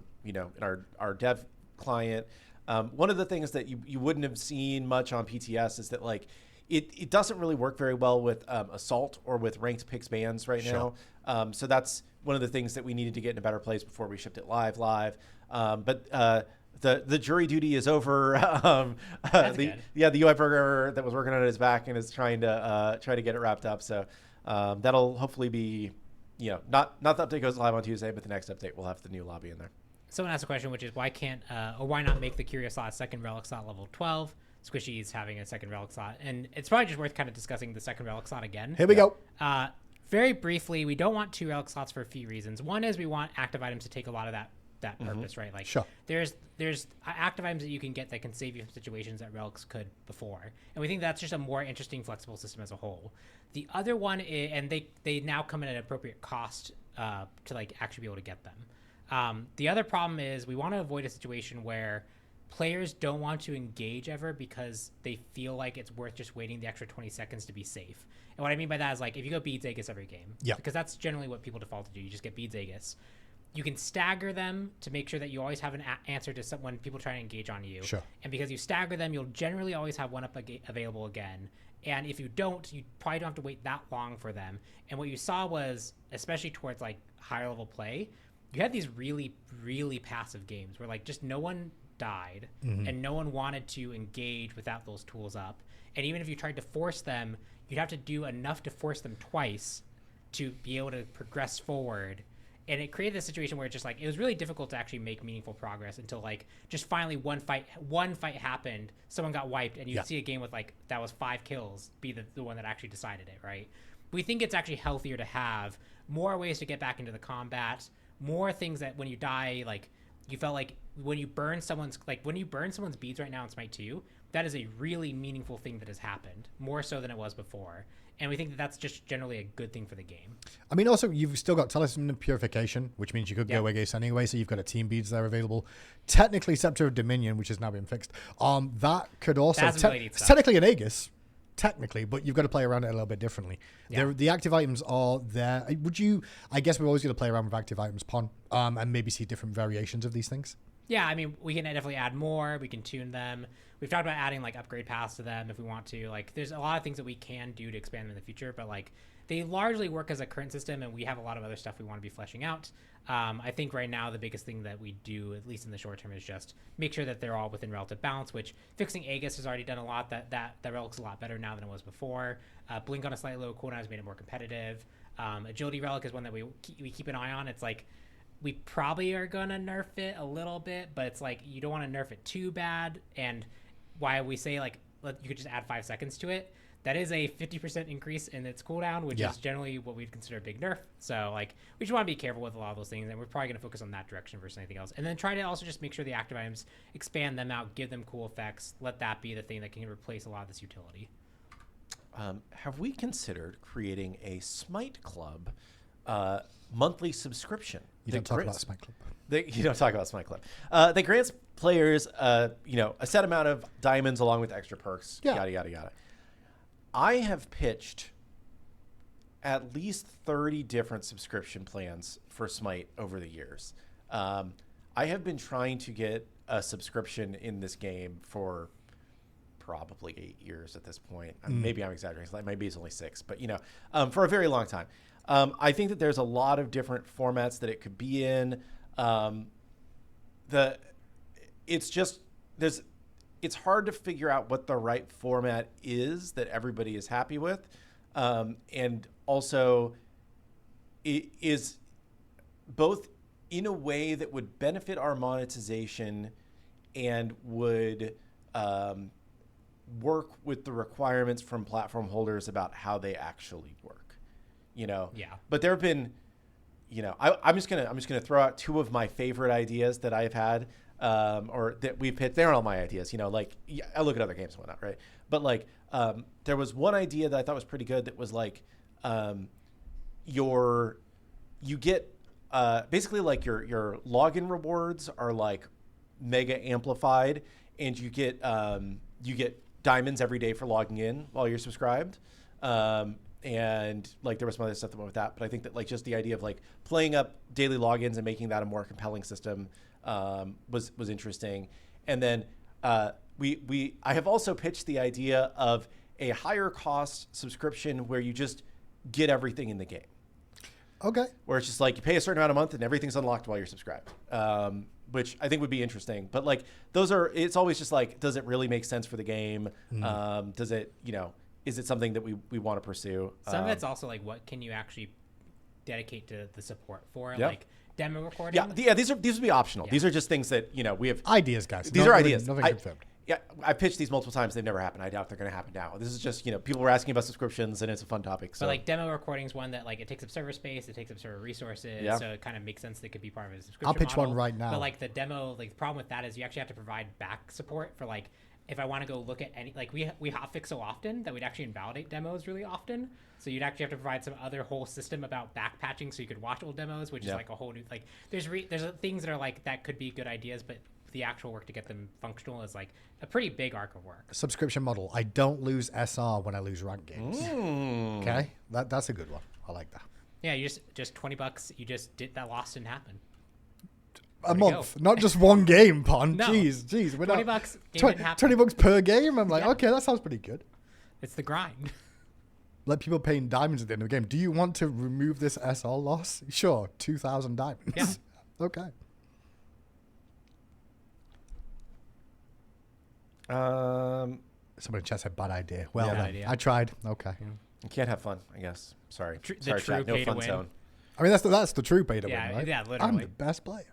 our dev client. One of the things that you wouldn't have seen much on PTS is that like it doesn't really work very well with Assault or with ranked picks bans right now. So that's one of the things that we needed to get in a better place before we shipped it live. But the jury duty is over. The UI programmer that was working on it is back and is trying to get it wrapped up. So that'll hopefully be, not the update goes live on Tuesday, but the next update will have the new lobby in there. Someone asked a question, which is why can't or why not make the curio slot second relic slot level 12? Squishy's having a second relic slot, and it's probably just worth kind of discussing the second relic slot again. Here we go. Very briefly, we don't want 2 relic slots for a few reasons. One is we want active items to take a lot of that purpose, right? Like there's active items that you can get that can save you from situations that relics could before, and we think that's just a more interesting, flexible system as a whole. The other one is, and they now come in at an appropriate cost to like actually be able to get them. The other problem is we want to avoid a situation where players don't want to engage ever because they feel like it's worth just waiting the extra 20 seconds to be safe. And what I mean by that is like if you go Beads Aegis every game, because that's generally what people default to do. You just get Beads Aegis. You can stagger them to make sure that you always have an answer to when people try to engage on you. And because you stagger them, you'll generally always have one up available again. And if you don't, you probably don't have to wait that long for them. And what you saw was, especially towards like higher level play, you had these really, really passive games where like just no one died and no one wanted to engage without those tools up. And even if you tried to force them, you'd have to do enough to force them twice to be able to progress forward. And it created a situation where it's just like it was really difficult to actually make meaningful progress until like just finally one fight happened, someone got wiped, and you'd see a game with like that was 5 kills be the one that actually decided it, right? We think it's actually healthier to have more ways to get back into the combat, more things that when you die, like you felt like when you burn someone's beads right now in Smite 2, that is a really meaningful thing that has happened, more so than it was before. And we think that that's just generally a good thing for the game. I mean, also, you've still got Talisman of Purification, which means you could go Aegis anyway, so you've got a Team Beads there available. Technically, Scepter of Dominion, which has now been fixed, that could also... It's technically an Aegis, technically, but you've got to play around it a little bit differently. The active items are there. I guess we're always going to play around with active items, Pon, and maybe see different variations of these things. Yeah, I mean, we can definitely add more. We can tune them. We've talked about adding like upgrade paths to them if we want to. Like, there's a lot of things that we can do to expand them in the future, but like they largely work as a current system, and we have a lot of other stuff we want to be fleshing out. I think right now the biggest thing that we do, at least in the short term, is just make sure that they're all within relative balance. Which fixing Aegis has already done a lot. That Relic's a lot better now than it was before. Blink on a slightly lower cooldown has made it more competitive. Agility Relic is one that we keep an eye on. It's like, we probably are going to nerf it a little bit, but it's like you don't want to nerf it too bad. And why we say like you could just add 5 seconds to it, that is a 50% increase in its cooldown, which is generally what we'd consider a big nerf. So like we just want to be careful with a lot of those things, and we're probably going to focus on that direction versus anything else. And then try to also just make sure the active items, expand them out, give them cool effects, let that be the thing that can replace a lot of this utility. Have we considered creating a Smite Club monthly subscription? You don't talk about Smite Club. You don't talk about Smite Club. That grants players, a set amount of diamonds along with extra perks, yada, yada, yada. I have pitched at least 30 different subscription plans for Smite over the years. I have been trying to get a subscription in this game for probably 8 years at this point. Maybe I'm exaggerating. Maybe it's only 6, but for a very long time. I think that there's a lot of different formats that it could be in. It's hard to figure out what the right format is that everybody is happy with. And also it is both in a way that would benefit our monetization and would work with the requirements from platform holders about how they actually work. But there have been, I'm just gonna throw out 2 of my favorite ideas that I've had, or that we've pitched. They're all my ideas, I look at other games and whatnot, right? But there was one idea that I thought was pretty good that was like, you get basically like your login rewards are like mega amplified, and you get diamonds every day for logging in while you're subscribed. and like there was some other stuff that went with that. But I think that like just the idea of like playing up daily logins and making that a more compelling system was interesting. And then I have also pitched the idea of a higher cost subscription where you just get everything in the game. Okay. Where it's just like you pay a certain amount a month and everything's unlocked while you're subscribed, which I think would be interesting. But like it's always just like, does it really make sense for the game? Does it, is it something that we want to pursue? Some of it's also like, what can you actually dedicate to the support for? Yep. Like demo recording? Yeah. These would be optional. Yeah. These are just things that, we have. Ideas, guys. These are ideas. Nothing confirmed. Yeah, I pitched these multiple times. They've never happened. I doubt they're going to happen now. This is just, people were asking about subscriptions, and it's a fun topic. So. But like demo recording is one that like it takes up server space, it takes up server resources, so it kind of makes sense that it could be part of a subscription I'll pitch model. one right now. But like the demo, like the problem with that is you actually have to provide back support for like if I want to go look at any, like we hotfix so often that we'd actually invalidate demos really often. So you'd actually have to provide some other whole system about back patching so you could watch old demos, which is like a whole new, like there's things that are like that could be good ideas, but the actual work to get them functional is like a pretty big arc of work. Subscription model. I don't lose SR when I lose rank games. Okay, that's a good one. I like that. Yeah, you just $20. You just did that. Loss didn't happen. A month, not just one game, Pon. No. Jeez. We're $20. Game didn't happen. $20 per game. I'm like, okay, that sounds pretty good. It's the grind. Let people pay in diamonds at the end of the game. Do you want to remove this SR loss? Sure, 2,000 diamonds. Yeah. Okay. Somebody in chat said bad idea. Well, Bad then, idea. I tried. Okay. Yeah. You can't have fun, I guess. Sorry. The Sorry, true chat. No pay to fun win. zone. I mean, that's the true pay to Yeah, win, right? yeah, literally. I'm the best player.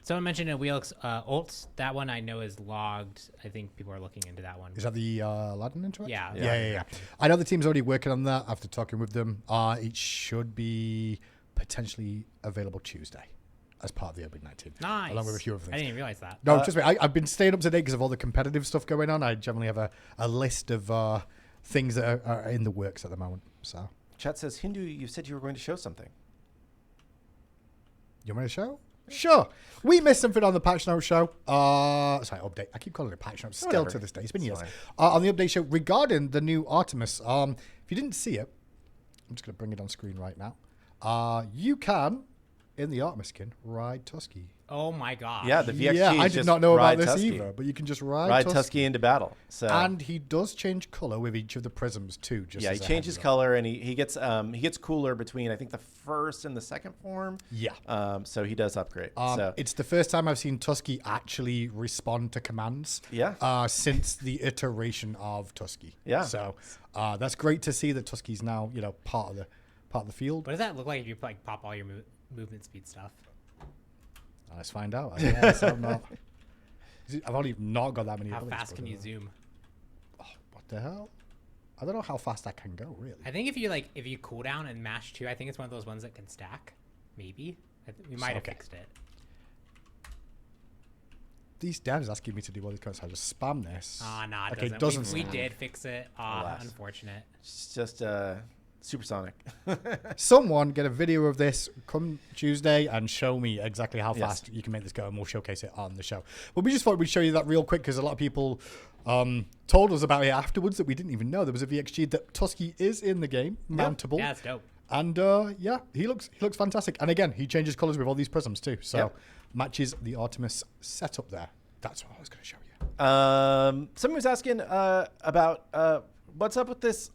Someone mentioned a Wheelix ult. That one I know is logged. I think people are looking into that one. Is that the Aladdin interaction? Yeah. Yeah. I know the team's already working on that after talking with them. It should be potentially available Tuesday as part of the Urban Night team. Nice. Along with a few other I things. didn't even realize that. No, trust me. I've been staying up to date because of all the competitive stuff going on. I generally have a list of things that are in the works at the moment. So, Chat says, Hindu, you said you were going to show something. you want me to show? Sure. We missed something on the patch note show. Sorry, update. I keep calling it patch note. Still Whatever. to this day. It's been It's years. fine. On the update show regarding the new Artemis. If you didn't see it, I'm just going to bring it on screen right now. You can, in the Artemis skin, ride Tusky. Oh my god. Yeah, the VXG Yeah, is I did just not know about ride this Tusky. either, but you can just ride Ride Tusky. Tusky into battle. So And he does change color with each of the prisms too. Just yeah, he as a changes heads up. color and he gets cooler between I think the first and the second form. Yeah. So he does upgrade. So It's the first time I've seen Tusky actually respond to commands. Yeah. Since the iteration of Tusky. Yeah. So that's great to see that Tusky's now part of the field. What does that look like if you like pop all your movement speed stuff? Let's find out. I guess I'm not. I've only not got that many. How abilities, fast but, can you zoom? Oh, what the hell? I don't know how fast I can go. Really. I think if you cool down and mash 2, I think it's one of those ones that can stack. Maybe. We might have Okay. fixed it. These devs asking me to do all these comments. I just spam this. Nah, it okay, doesn't. it doesn't. We spam. did fix it. Alas. Unfortunate. it's just supersonic. Someone get a video of this come Tuesday and show me exactly how fast you can make this go, and we'll showcase it on the show. But we just thought we'd show you that real quick because a lot of people told us about it afterwards that we didn't even know there was a VXG that Tusky is in the game, mountable. Yeah, it's dope. And he looks fantastic. And again, he changes colors with all these prisms too, so matches the Artemis setup there. That's what I was going to show you. Someone was asking about what's up with this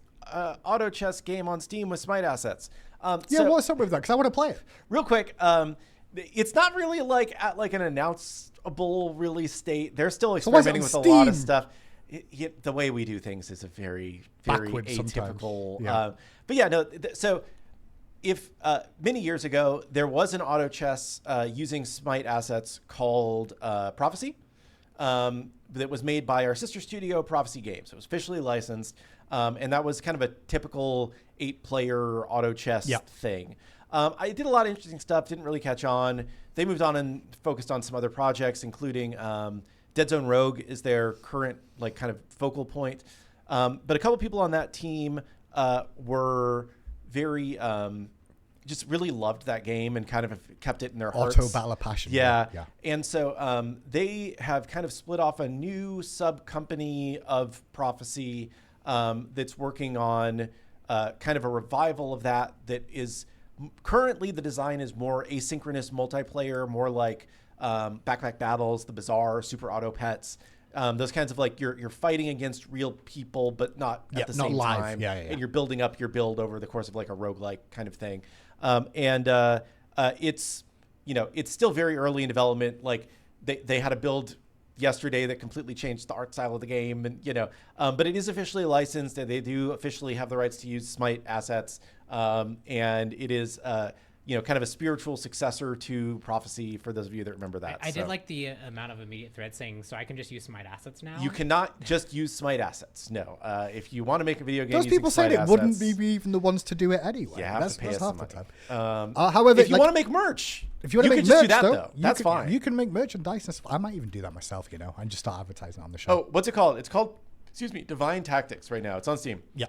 auto chess game on Steam with Smite assets. What's up with that? Because I want to play it. Real quick, it's not really at like an announceable release state. They're still why is it experimenting on with a lot of Steam? stuff. The way we do things is a very, very Backwards atypical. sometimes. Yeah. But yeah, no. So if many years ago there was an auto chess using Smite assets called Prophecy, that was made by our sister studio, Prophecy Games. It was officially licensed, and that was kind of a typical 8-player auto chess thing. I did a lot of interesting stuff, didn't really catch on. They moved on and focused on some other projects, including Dead Zone Rogue is their current kind of focal point. But a couple people on that team were very just really loved that game and kind of have kept it in their hearts. Auto Battle of Passion. Yeah. And so they have kind of split off a new sub company of Prophecy that's working on kind of a revival of that is currently the design is more asynchronous multiplayer, more like Backpack Battles, The Bazaar, Super Auto Pets. Those kinds of like you're fighting against real people, but not at the same live. time. Yeah. And you're building up your build over the course of like a roguelike kind of thing. It's, it's still very early in development. Like they had a build yesterday that completely changed the art style of the game, and but it is officially licensed, and they do officially have the rights to use SMITE assets, and it is kind of a spiritual successor to Prophecy, for those of you that remember that. I did like the amount of immediate thread saying, so I can just use SMITE assets now. You cannot just use SMITE assets. No. If you want to make a video game, those people said it assets, wouldn't be even the ones to do it anyway. You have to pay us some money. However, if you want to make merch, if you want to make can just merch, do that, though, that's fine. You can make merchandise. I might even do that myself, and just start advertising on the show. Oh, what's it called? It's called, Divine Tactics right now. It's on Steam. Yeah.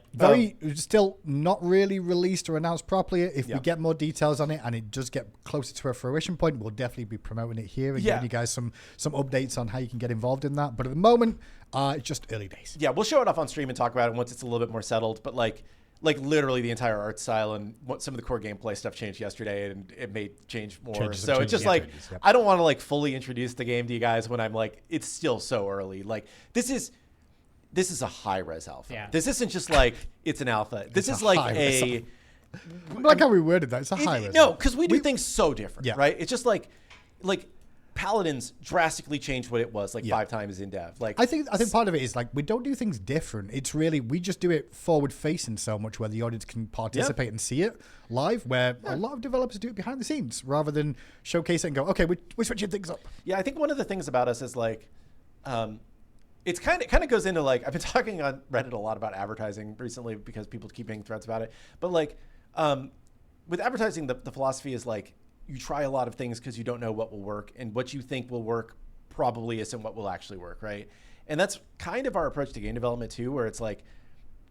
Still not really released or announced properly. If we get more details on it and it does get closer to a fruition point, we'll definitely be promoting it here and giving you guys some updates on how you can get involved in that. But at the moment, it's just early days. Yeah, we'll show it off on stream and talk about it once it's a little bit more settled. But like literally the entire art style and some of the core gameplay stuff changed yesterday, and it may change more. So it's just I don't want to like fully introduce the game to you guys when I'm like, it's still so early. Like this is a Hi-Rez alpha. Yeah. This isn't just like it's an alpha. This is like a like how we worded that. It's a Hi-Rez. No, because we do things so different, Yeah. right? It's just like Paladins drastically changed what it was 5 times in dev. Like I think part of it is like we don't do things different. It's really we just do it forward facing so much where the audience can participate and see it live. Where a lot of developers do it behind the scenes rather than showcase it and go, okay, we're switching things up. Yeah, I think one of the things about us is like, it's kind of goes into like I've been talking on Reddit a lot about advertising recently because people keep making threads about it. But like with advertising, the philosophy is like, you try a lot of things because you don't know what will work, and what you think will work probably isn't what will actually work, right? And that's kind of our approach to game development too, where it's like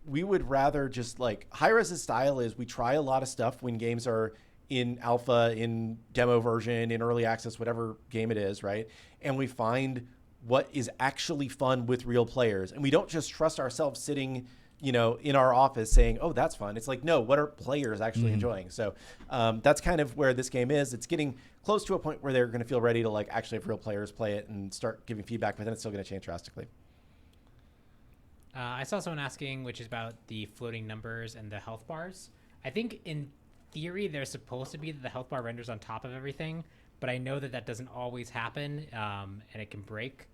we would rather just like Hi-Rez's style is we try a lot of stuff when games are in alpha, in demo version, in early access, whatever game it is, right? And we find what is actually fun with real players, and we don't just trust ourselves sitting in our office saying, oh, that's fun. It's like, no, what are players actually enjoying? So that's kind of where this game is. It's getting close to a point where they're going to feel ready to like actually have real players play it and start giving feedback, but then it's still going to change drastically. I saw someone asking, which is about the floating numbers and the health bars. I think in theory, they're supposed to be that the health bar renders on top of everything, but I know that doesn't always happen, and it can break.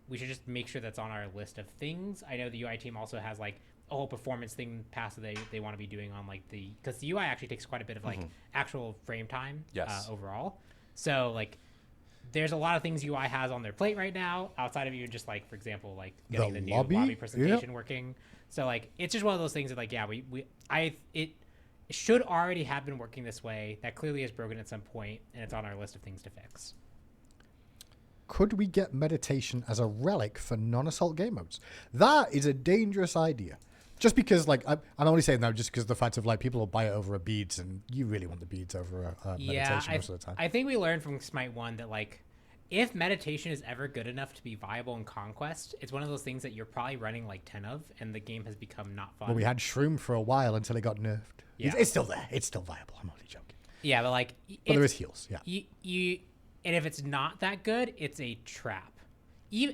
We should just make sure that's on our list of things. I know the UI team also has like a whole performance thing past that they want to be doing on like because the UI actually takes quite a bit of like actual frame time overall. So like there's a lot of things UI has on their plate right now outside of even just like, for example, like getting the new lobby presentation working. So like it's just one of those things that like, it should already have been working this way. That clearly is broken at some point, and it's on our list of things to fix. Could we get meditation as a relic for non-assault game modes? That is a dangerous idea. Just because, like, I'm only saying that just because of the fact of, like, people will buy it over a beads, and you really want the beads over a meditation most of the time. I think we learned from SMITE 1 that, like, if meditation is ever good enough to be viable in Conquest, it's one of those things that you're probably running, like, 10 of, and the game has become not fun. Well, we had Shroom for a while until it got nerfed. Yeah. It's still there. It's still viable. I'm only joking. Yeah, but, like... But there is heals, yeah. And if it's not that good, it's a trap.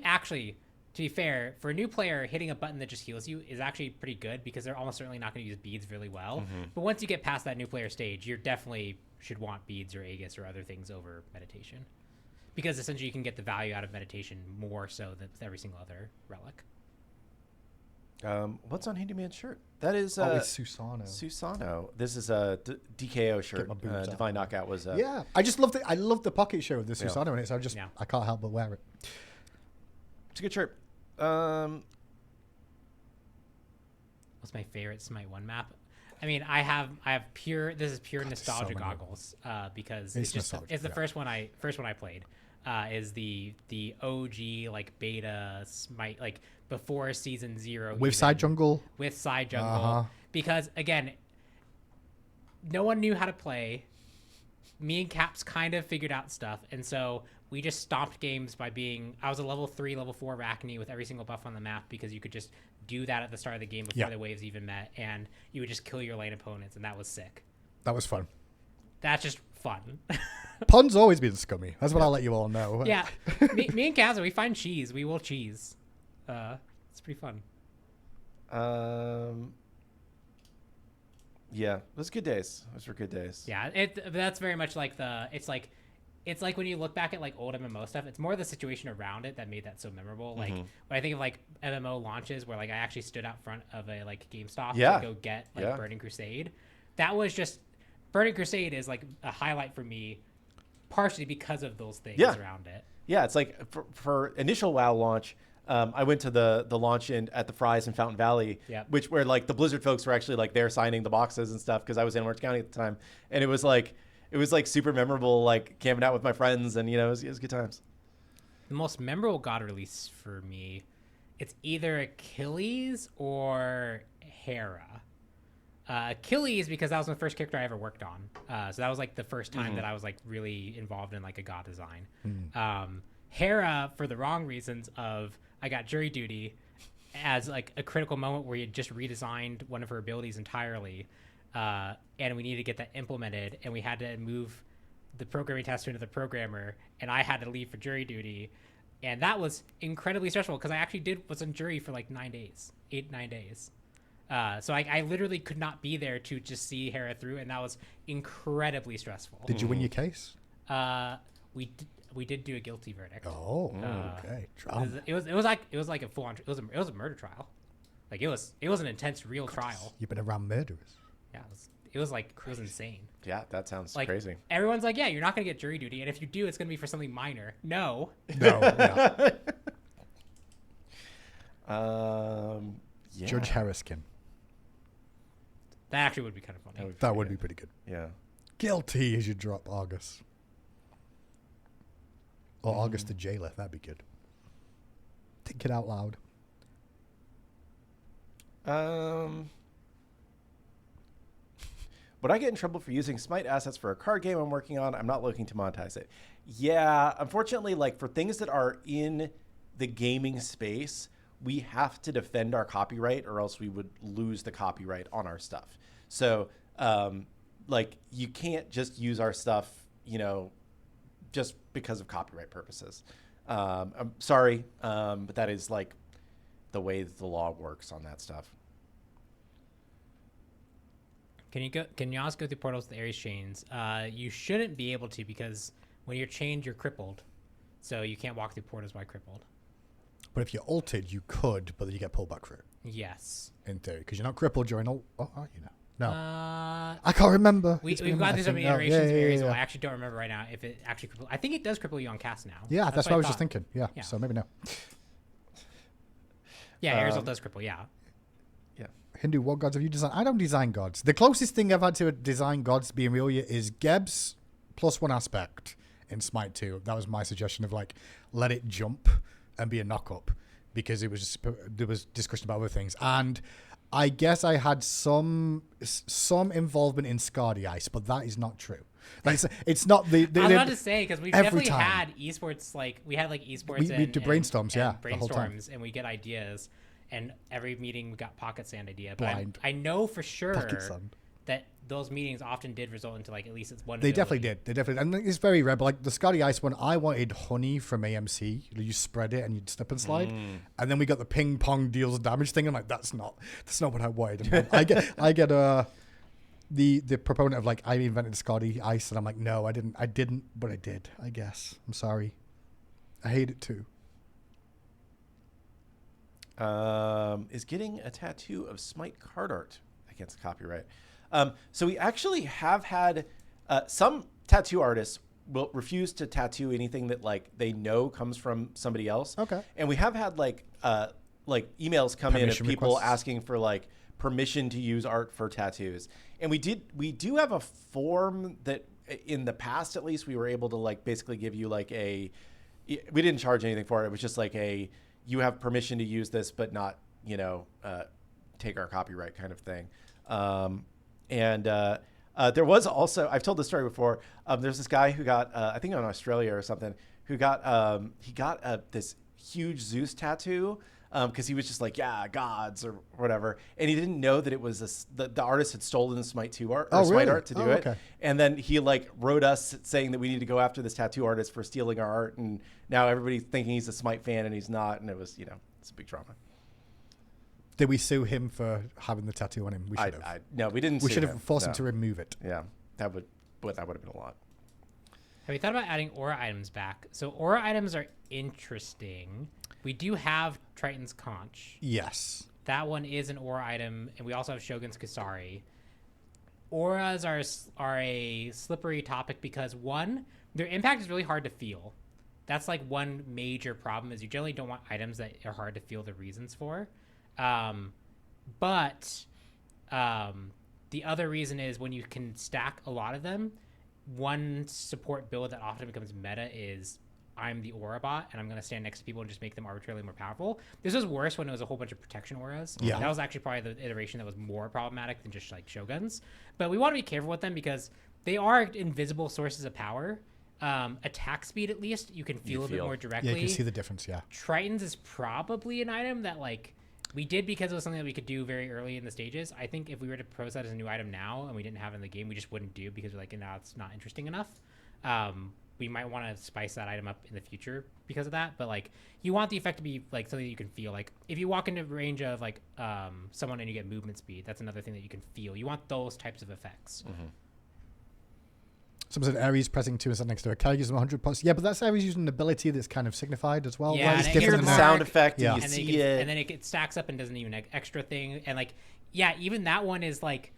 Actually, to be fair, for a new player, hitting a button that just heals you is actually pretty good because they're almost certainly not going to use beads really well. But once you get past that new player stage, you definitely should want beads or Aegis or other things over meditation. Because essentially you can get the value out of meditation more so than with every single other relic. What's on Handyman's shirt? That is it's Susano. Susano. This is a DKO shirt. Divine Knockout was. Yeah, I just loved it. I love the pocket show with the Susano in it, so I can't help but wear it. It's a good shirt. What's my favorite SMITE 1 map? I mean, I have pure. This is pure nostalgia goggles because it's the first one I played. Is the OG like beta SMITE, like before season 0 with side jungle because again no one knew how to play. Me and Caps kind of figured out stuff, and so we just stopped games by being. I was a level 3, level 4 Arachne with every single buff on the map because you could just do that at the start of the game before the waves even met, and you would just kill your lane opponents, and that was sick. That was fun. That's just fun. Pon's always been scummy. That's what I'll let you all know. Yeah, me and Kaz, we find cheese. We will cheese. It's pretty fun. Yeah, those good days. Those were good days. Yeah, that's very much like it's like when you look back at like old MMO stuff, it's more the situation around it that made that so memorable. Like when I think of like MMO launches where like I actually stood out front of a like GameStop to go get like Burning Crusade. That was just Burning Crusade is like a highlight for me, partially because of those things around it. Yeah, it's like for initial WoW launch. I went to the launch at the Fry's in Fountain Valley, where like the Blizzard folks were actually like there signing the boxes and stuff because I was in Orange County at the time, and it was like super memorable, like camping out with my friends, and it was good times. The most memorable God release for me, it's either Achilles or Hera. Achilles because that was the first character I ever worked on, so that was like the first time that I was like really involved in like a God design. Hera for the wrong reasons of I got jury duty as like a critical moment where you just redesigned one of her abilities entirely, and we needed to get that implemented, and we had to move the programming task to another programmer, and I had to leave for jury duty, and that was incredibly stressful because I actually was on jury for like 9 days. So I literally could not be there to just see Hera through, and that was incredibly stressful. Did you win your case? We did do a guilty verdict. Oh, okay. It was like a full on. It was a murder trial. Like it was an intense real trial. You've been around murderers. Yeah, it was insane. Yeah, that sounds like, crazy. Everyone's like, yeah, you're not gonna get jury duty, and if you do, it's gonna be for something minor. No. Yeah. Yeah. Judge Harriskin. That actually would be kind of funny. That would be pretty good. Yeah. Guilty as you drop August. Or August the Jailer. That'd be good. Think it out loud. Would I get in trouble for using SMITE assets for a card game I'm working on? I'm not looking to monetize it. Yeah, unfortunately, like for things that are in the gaming space, we have to defend our copyright or else we would lose the copyright on our stuff. So, like you can't just use our stuff, just because of copyright purposes. I'm sorry, but that is like the way the law works on that stuff. Can you also go through portals to Ares chains? You shouldn't be able to because when you're chained, you're crippled, so you can't walk through portals while crippled. But if you're ulted, you could, but then you get pulled back through it. Yes. In theory, because you're not crippled during ult. Oh, are you now? No. I can't remember. We've gone through so many iterations of Ares, so I actually don't remember right now if it actually crippled. I think it does cripple you on cast now. Yeah, that's what I was just thinking. Yeah, so maybe no. Yeah, Ares ult does cripple, yeah. Hindu, what gods have you designed? I don't design gods. The closest thing I've had to design gods being real is Gebs plus one aspect in Smite 2. That was my suggestion of like, let it jump and be a knock-up because there was discussion about other things. And I guess I had some involvement in Scardy Ice, but that is not true. Like it's not the I was about to say because we've definitely had esports we had esports we do brainstorms, brainstorms, and we get ideas, and every meeting we got pocket sand idea. But I know for sure that those meetings often did result into like at least it's one. They definitely did, and it's very rare. But like the Scardy Ice one, I wanted honey from AMC. You spread it and you'd slip and slide, and then we got the ping pong deals damage thing. I'm like, that's not what I wanted. And I get the proponent of like I invented Scardy Ice, and I'm like, no, I didn't, but I did. I guess I'm sorry. I hate it too. Is getting a tattoo of Smite card art against copyright. So we actually have had some tattoo artists will refuse to tattoo anything that like they know comes from somebody else. Okay. And we have had like emails come in of people asking for like permission to use art for tattoos. And we do have a form that in the past, at least, we were able to like basically give you like we didn't charge anything for it. It was just like you have permission to use this, but not, take our copyright kind of thing. And There was also, I've told this story before. There's this guy who got, I think in Australia or something, who got this huge Zeus tattoo because he was just like, yeah, gods or whatever, and he didn't know that it was the artist had stolen the SMITE 2 art or SMITE art to do it. Okay. And then he like wrote us saying that we need to go after this tattoo artist for stealing our art, and now everybody's thinking he's a SMITE fan and he's not, and it was, it's a big drama. Did we sue him for having the tattoo on him? We should have. No, we didn't. We should have forced him to remove it. Yeah, that would have been a lot. Have you thought about adding aura items back? So aura items are interesting. We do have Triton's Conch. Yes. That one is an aura item, and we also have Shogun's Kasari. Auras are a slippery topic because, one, their impact is really hard to feel. That's like one major problem is you generally don't want items that are hard to feel the reasons for. But the other reason is when you can stack a lot of them, one support build that often becomes meta is I'm the aura bot and I'm going to stand next to people and just make them arbitrarily more powerful. This was worse when it was a whole bunch of protection auras. Yeah. That was actually probably the iteration that was more problematic than just like Shoguns. But we want to be careful with them because they are invisible sources of power. Attack speed, at least, you can feel a bit more directly. Yeah, you can see the difference, yeah. Triton's is probably an item that like we did because it was something that we could do very early in the stages. I think if we were to propose that as a new item now and we didn't have it in the game, we just wouldn't do because we're like, no, it's not interesting enough. We might want to spice that item up in the future because of that. But like, you want the effect to be like something you can feel. Like if you walk into range of like someone and you get movement speed, that's another thing that you can feel. You want those types of effects. Mm-hmm. Someone said Ares pressing 2 and sat next to a character using 100 plus. Yeah, but that's Ares using an ability that's kind of signified as well. Yeah, right? It's you hear the sound effect and you and see it. And then it stacks up and does an even extra thing. And like, yeah, even that one is like,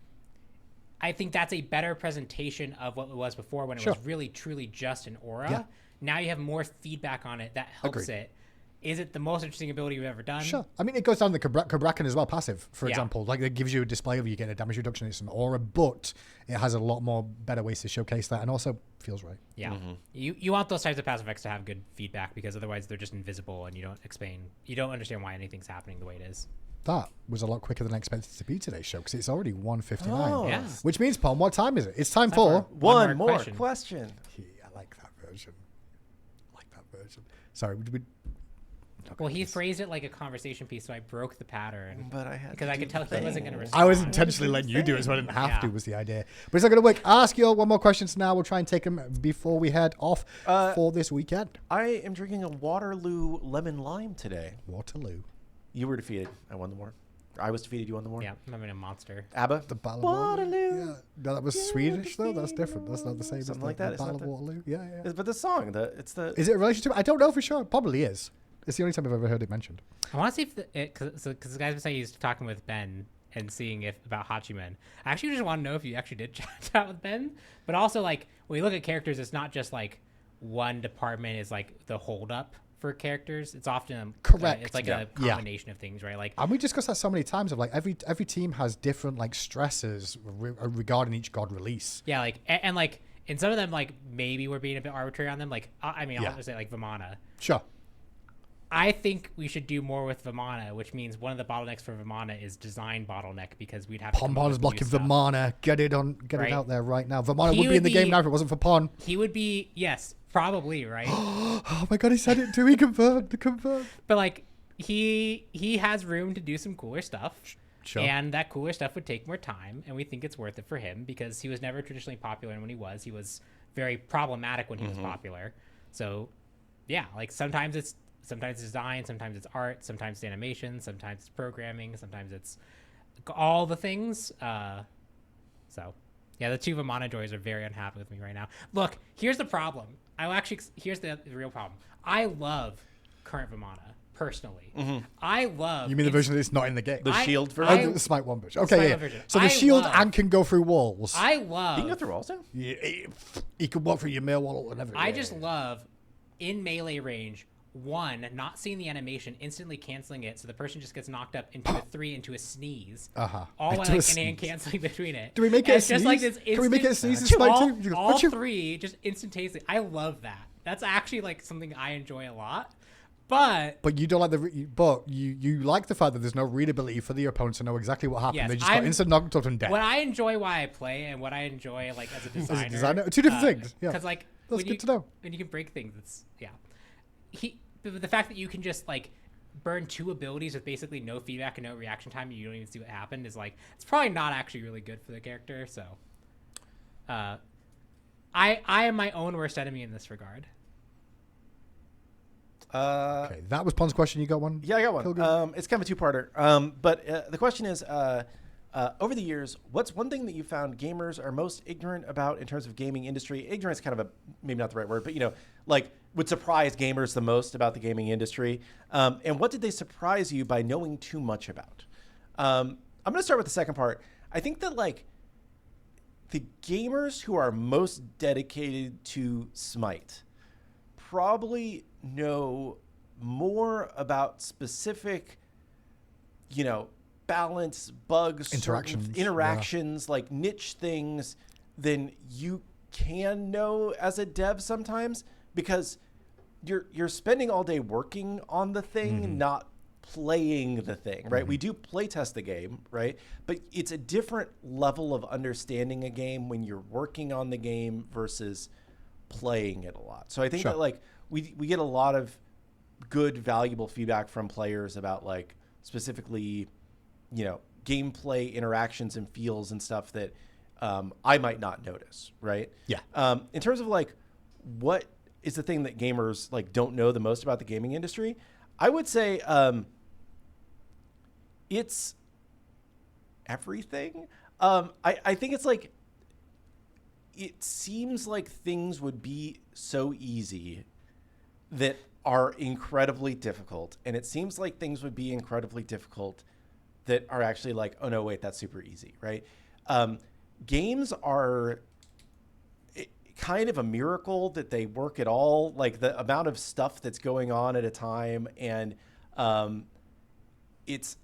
I think that's a better presentation of what it was before when it was really, truly just an aura. Yeah. Now you have more feedback on it that helps it. Is it the most interesting ability you've ever done? Sure. I mean, it goes down the Kabrakan as well, passive, for example. Like, it gives you a display of you get a damage reduction. It's an aura, but it has a lot more better ways to showcase that and also feels right. Yeah. Mm-hmm. You want those types of passive effects to have good feedback because otherwise they're just invisible and you don't understand why anything's happening the way it is. That was a lot quicker than I expected it to be today's show because it's already 1:59. Oh. Yeah. Which means, Pon, what time is it? It's time for one more question. Yeah, I like that version. Sorry, well, he phrased it like a conversation piece, so I broke the pattern. But I had because I could tell he wasn't going to respond. I was intentionally letting you do it, so I didn't have to. Was the idea, but it's not going to work. Ask your one more questions now. We'll try and take them before we head off for this weekend. I am drinking a Waterloo lemon lime today. Waterloo. You were defeated. I won the war. I was defeated. You won the war. Yeah, I'm having a monster. ABBA. The Battle of Waterloo. Yeah. No, that was Swedish though. That's different. That's not the same. Something like that. The Battle of Waterloo. Yeah. But the song, Is it a relation to? I don't know for sure. It probably is. It's the only time I've ever heard it mentioned. I want to see if because the guys were saying he's talking with Ben and seeing if about Hachiman. I actually just want to know if you actually did chat with Ben, but also like when you look at characters, it's not just like one department is like the hold up for characters. It's often correct. It's like a combination of things, right? Like, and we discussed that so many times of like every team has different like stresses regarding each god release. Yeah, like and like in some of them, like maybe we're being a bit arbitrary on them. Like I mean, I'll just say like Vimana. Sure. I think we should do more with Vimana, which means one of the bottlenecks for Vimana is design bottleneck because we'd have PonPon's blocking Vimana. Get it out there right now. Vimana would be in the game now if it wasn't for Pon. He would be, yes, probably, right? Oh my god, he said it too. He confirmed. But like he has room to do some cooler stuff. Sure. And that cooler stuff would take more time, and we think it's worth it for him because he was never traditionally popular, and when he was very problematic when he was popular. So yeah, like sometimes it's design, sometimes it's art, sometimes it's animation, sometimes it's programming, sometimes it's all the things. So, yeah, the two Vimana joys are very unhappy with me right now. Look, here's the problem. Here's the real problem. I love current Vimana, personally. Mm-hmm. I love... You mean the version that's not in the game? The shield version? The SMITE 1 version. Okay, yeah. So the shield and can go through walls. I love... He can go through walls now? Yeah, he can walk through your mail wall or whatever. I just love, in melee range... One, not seeing the animation, instantly canceling it, so the person just gets knocked up into a 3 into a sneeze. All like an and canceling between it. Do we make it a sneeze? Just like this Can we make it a sneeze in SMITE 2? All 3 just instantaneously. I love that. That's actually like something I enjoy a lot. But you don't like you like the fact that there's no readability for the opponents to know exactly what happened. Yes, They just got instant knocked out and dead. What I enjoy why I play and what I enjoy like as a designer, two different things. Yeah, because like that's good to know. And you can break things. It's the fact that you can just like burn 2 abilities with basically no feedback and no reaction time, and you don't even see what happened is like it's probably not actually really good for the character. So, I am my own worst enemy in this regard. Okay, that was Pon's question. You got one? Yeah, I got one. It's kind of a two-parter. But the question is, over the years, what's one thing that you found gamers are most ignorant about in terms of gaming industry? Ignorance is kind of maybe not the right word, but like would surprise gamers the most about the gaming industry. And what did they surprise you by knowing too much about? I'm going to start with the second part. I think that like the gamers who are most dedicated to SMITE probably know more about specific, balance, bugs, interactions, like niche things than you can know as a dev sometimes, because you're spending all day working on the thing, not playing the thing, right? We do play test the game, right? But it's a different level of understanding a game when you're working on the game versus playing it a lot. So I think that like we get a lot of good, valuable feedback from players about like specifically, gameplay interactions and feels and stuff that I might not notice, right? Yeah. In terms of like what is the thing that gamers like don't know the most about the gaming industry, I would say it's everything. I think it's like it seems like things would be so easy that are incredibly difficult, and it seems like things would be incredibly difficult that are actually like, oh no, wait, that's super easy, right? Games are kind of a miracle that they work at all, like the amount of stuff that's going on at a time, and it's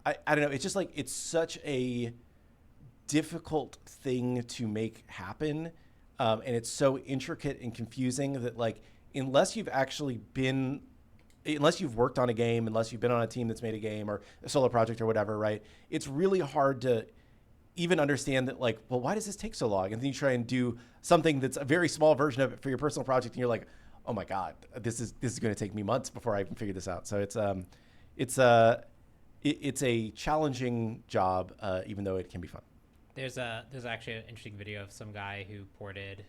I don't know, it's just like it's such a difficult thing to make happen, and it's so intricate and confusing that like unless you've worked on a game, unless you've been on a team that's made a game or a solo project or whatever, right? It's really hard to even understand that like, well, why does this take so long? And then you try and do something that's a very small version of it for your personal project, and you're like, oh my God, this is going to take me months before I even figure this out. So it's a challenging job, even though it can be fun. There's actually an interesting video of some guy who ported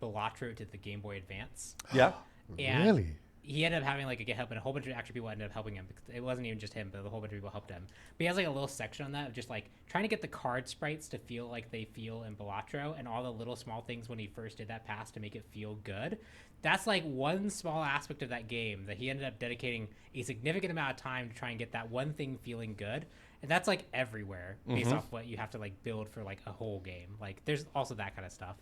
Balatro to the Game Boy Advance. Yeah. And really? He ended up having like a GitHub, and a whole bunch of actually people ended up helping him, because it wasn't even just him, but a whole bunch of people helped him. But he has like a little section on that of just like trying to get the card sprites to feel like they feel in Balatro, and all the little small things when he first did that pass to make it feel good. That's like one small aspect of that game that he ended up dedicating a significant amount of time to try and get that one thing feeling good. And that's like everywhere based off what you have to like build for like a whole game. Like there's also that kind of stuff.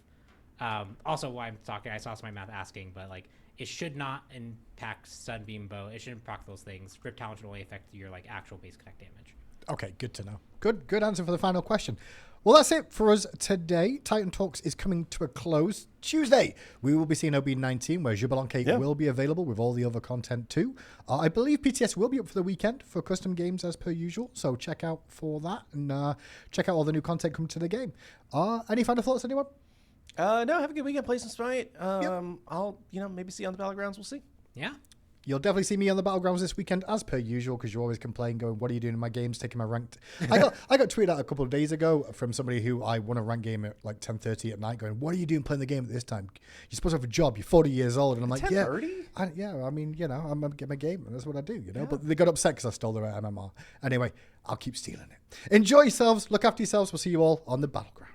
Also, why I'm talking, I saw some of my math asking, but like it should not impact Sunbeam Bow. It shouldn't proc those things. Grip Talent should only affect your like actual base attack damage. Okay, good to know. Good answer for the final question. Well, that's it for us today. Titan Talks is coming to a close. Tuesday, we will be seeing OB19, where Jubilanque will be available with all the other content too. I believe PTS will be up for the weekend for custom games as per usual, so check out for that, and check out all the new content coming to the game. Any final thoughts, anyone? No, have a good weekend. Play some SMITE. I'll maybe see you on the Battlegrounds. We'll see. Yeah. You'll definitely see me on the Battlegrounds this weekend, as per usual, because you always complain, going, what are you doing in my games, taking my ranked... I got tweeted out a couple of days ago from somebody who I won a ranked game at like 10:30 at night, going, what are you doing playing the game at this time? You're supposed to have a job. You're 40 years old. And I'm like, 10:30? Yeah, I mean, I'm going to get my game, and that's what I do, Yeah. But they got upset because I stole their MMR. Anyway, I'll keep stealing it. Enjoy yourselves. Look after yourselves. We'll see you all on the Battleground.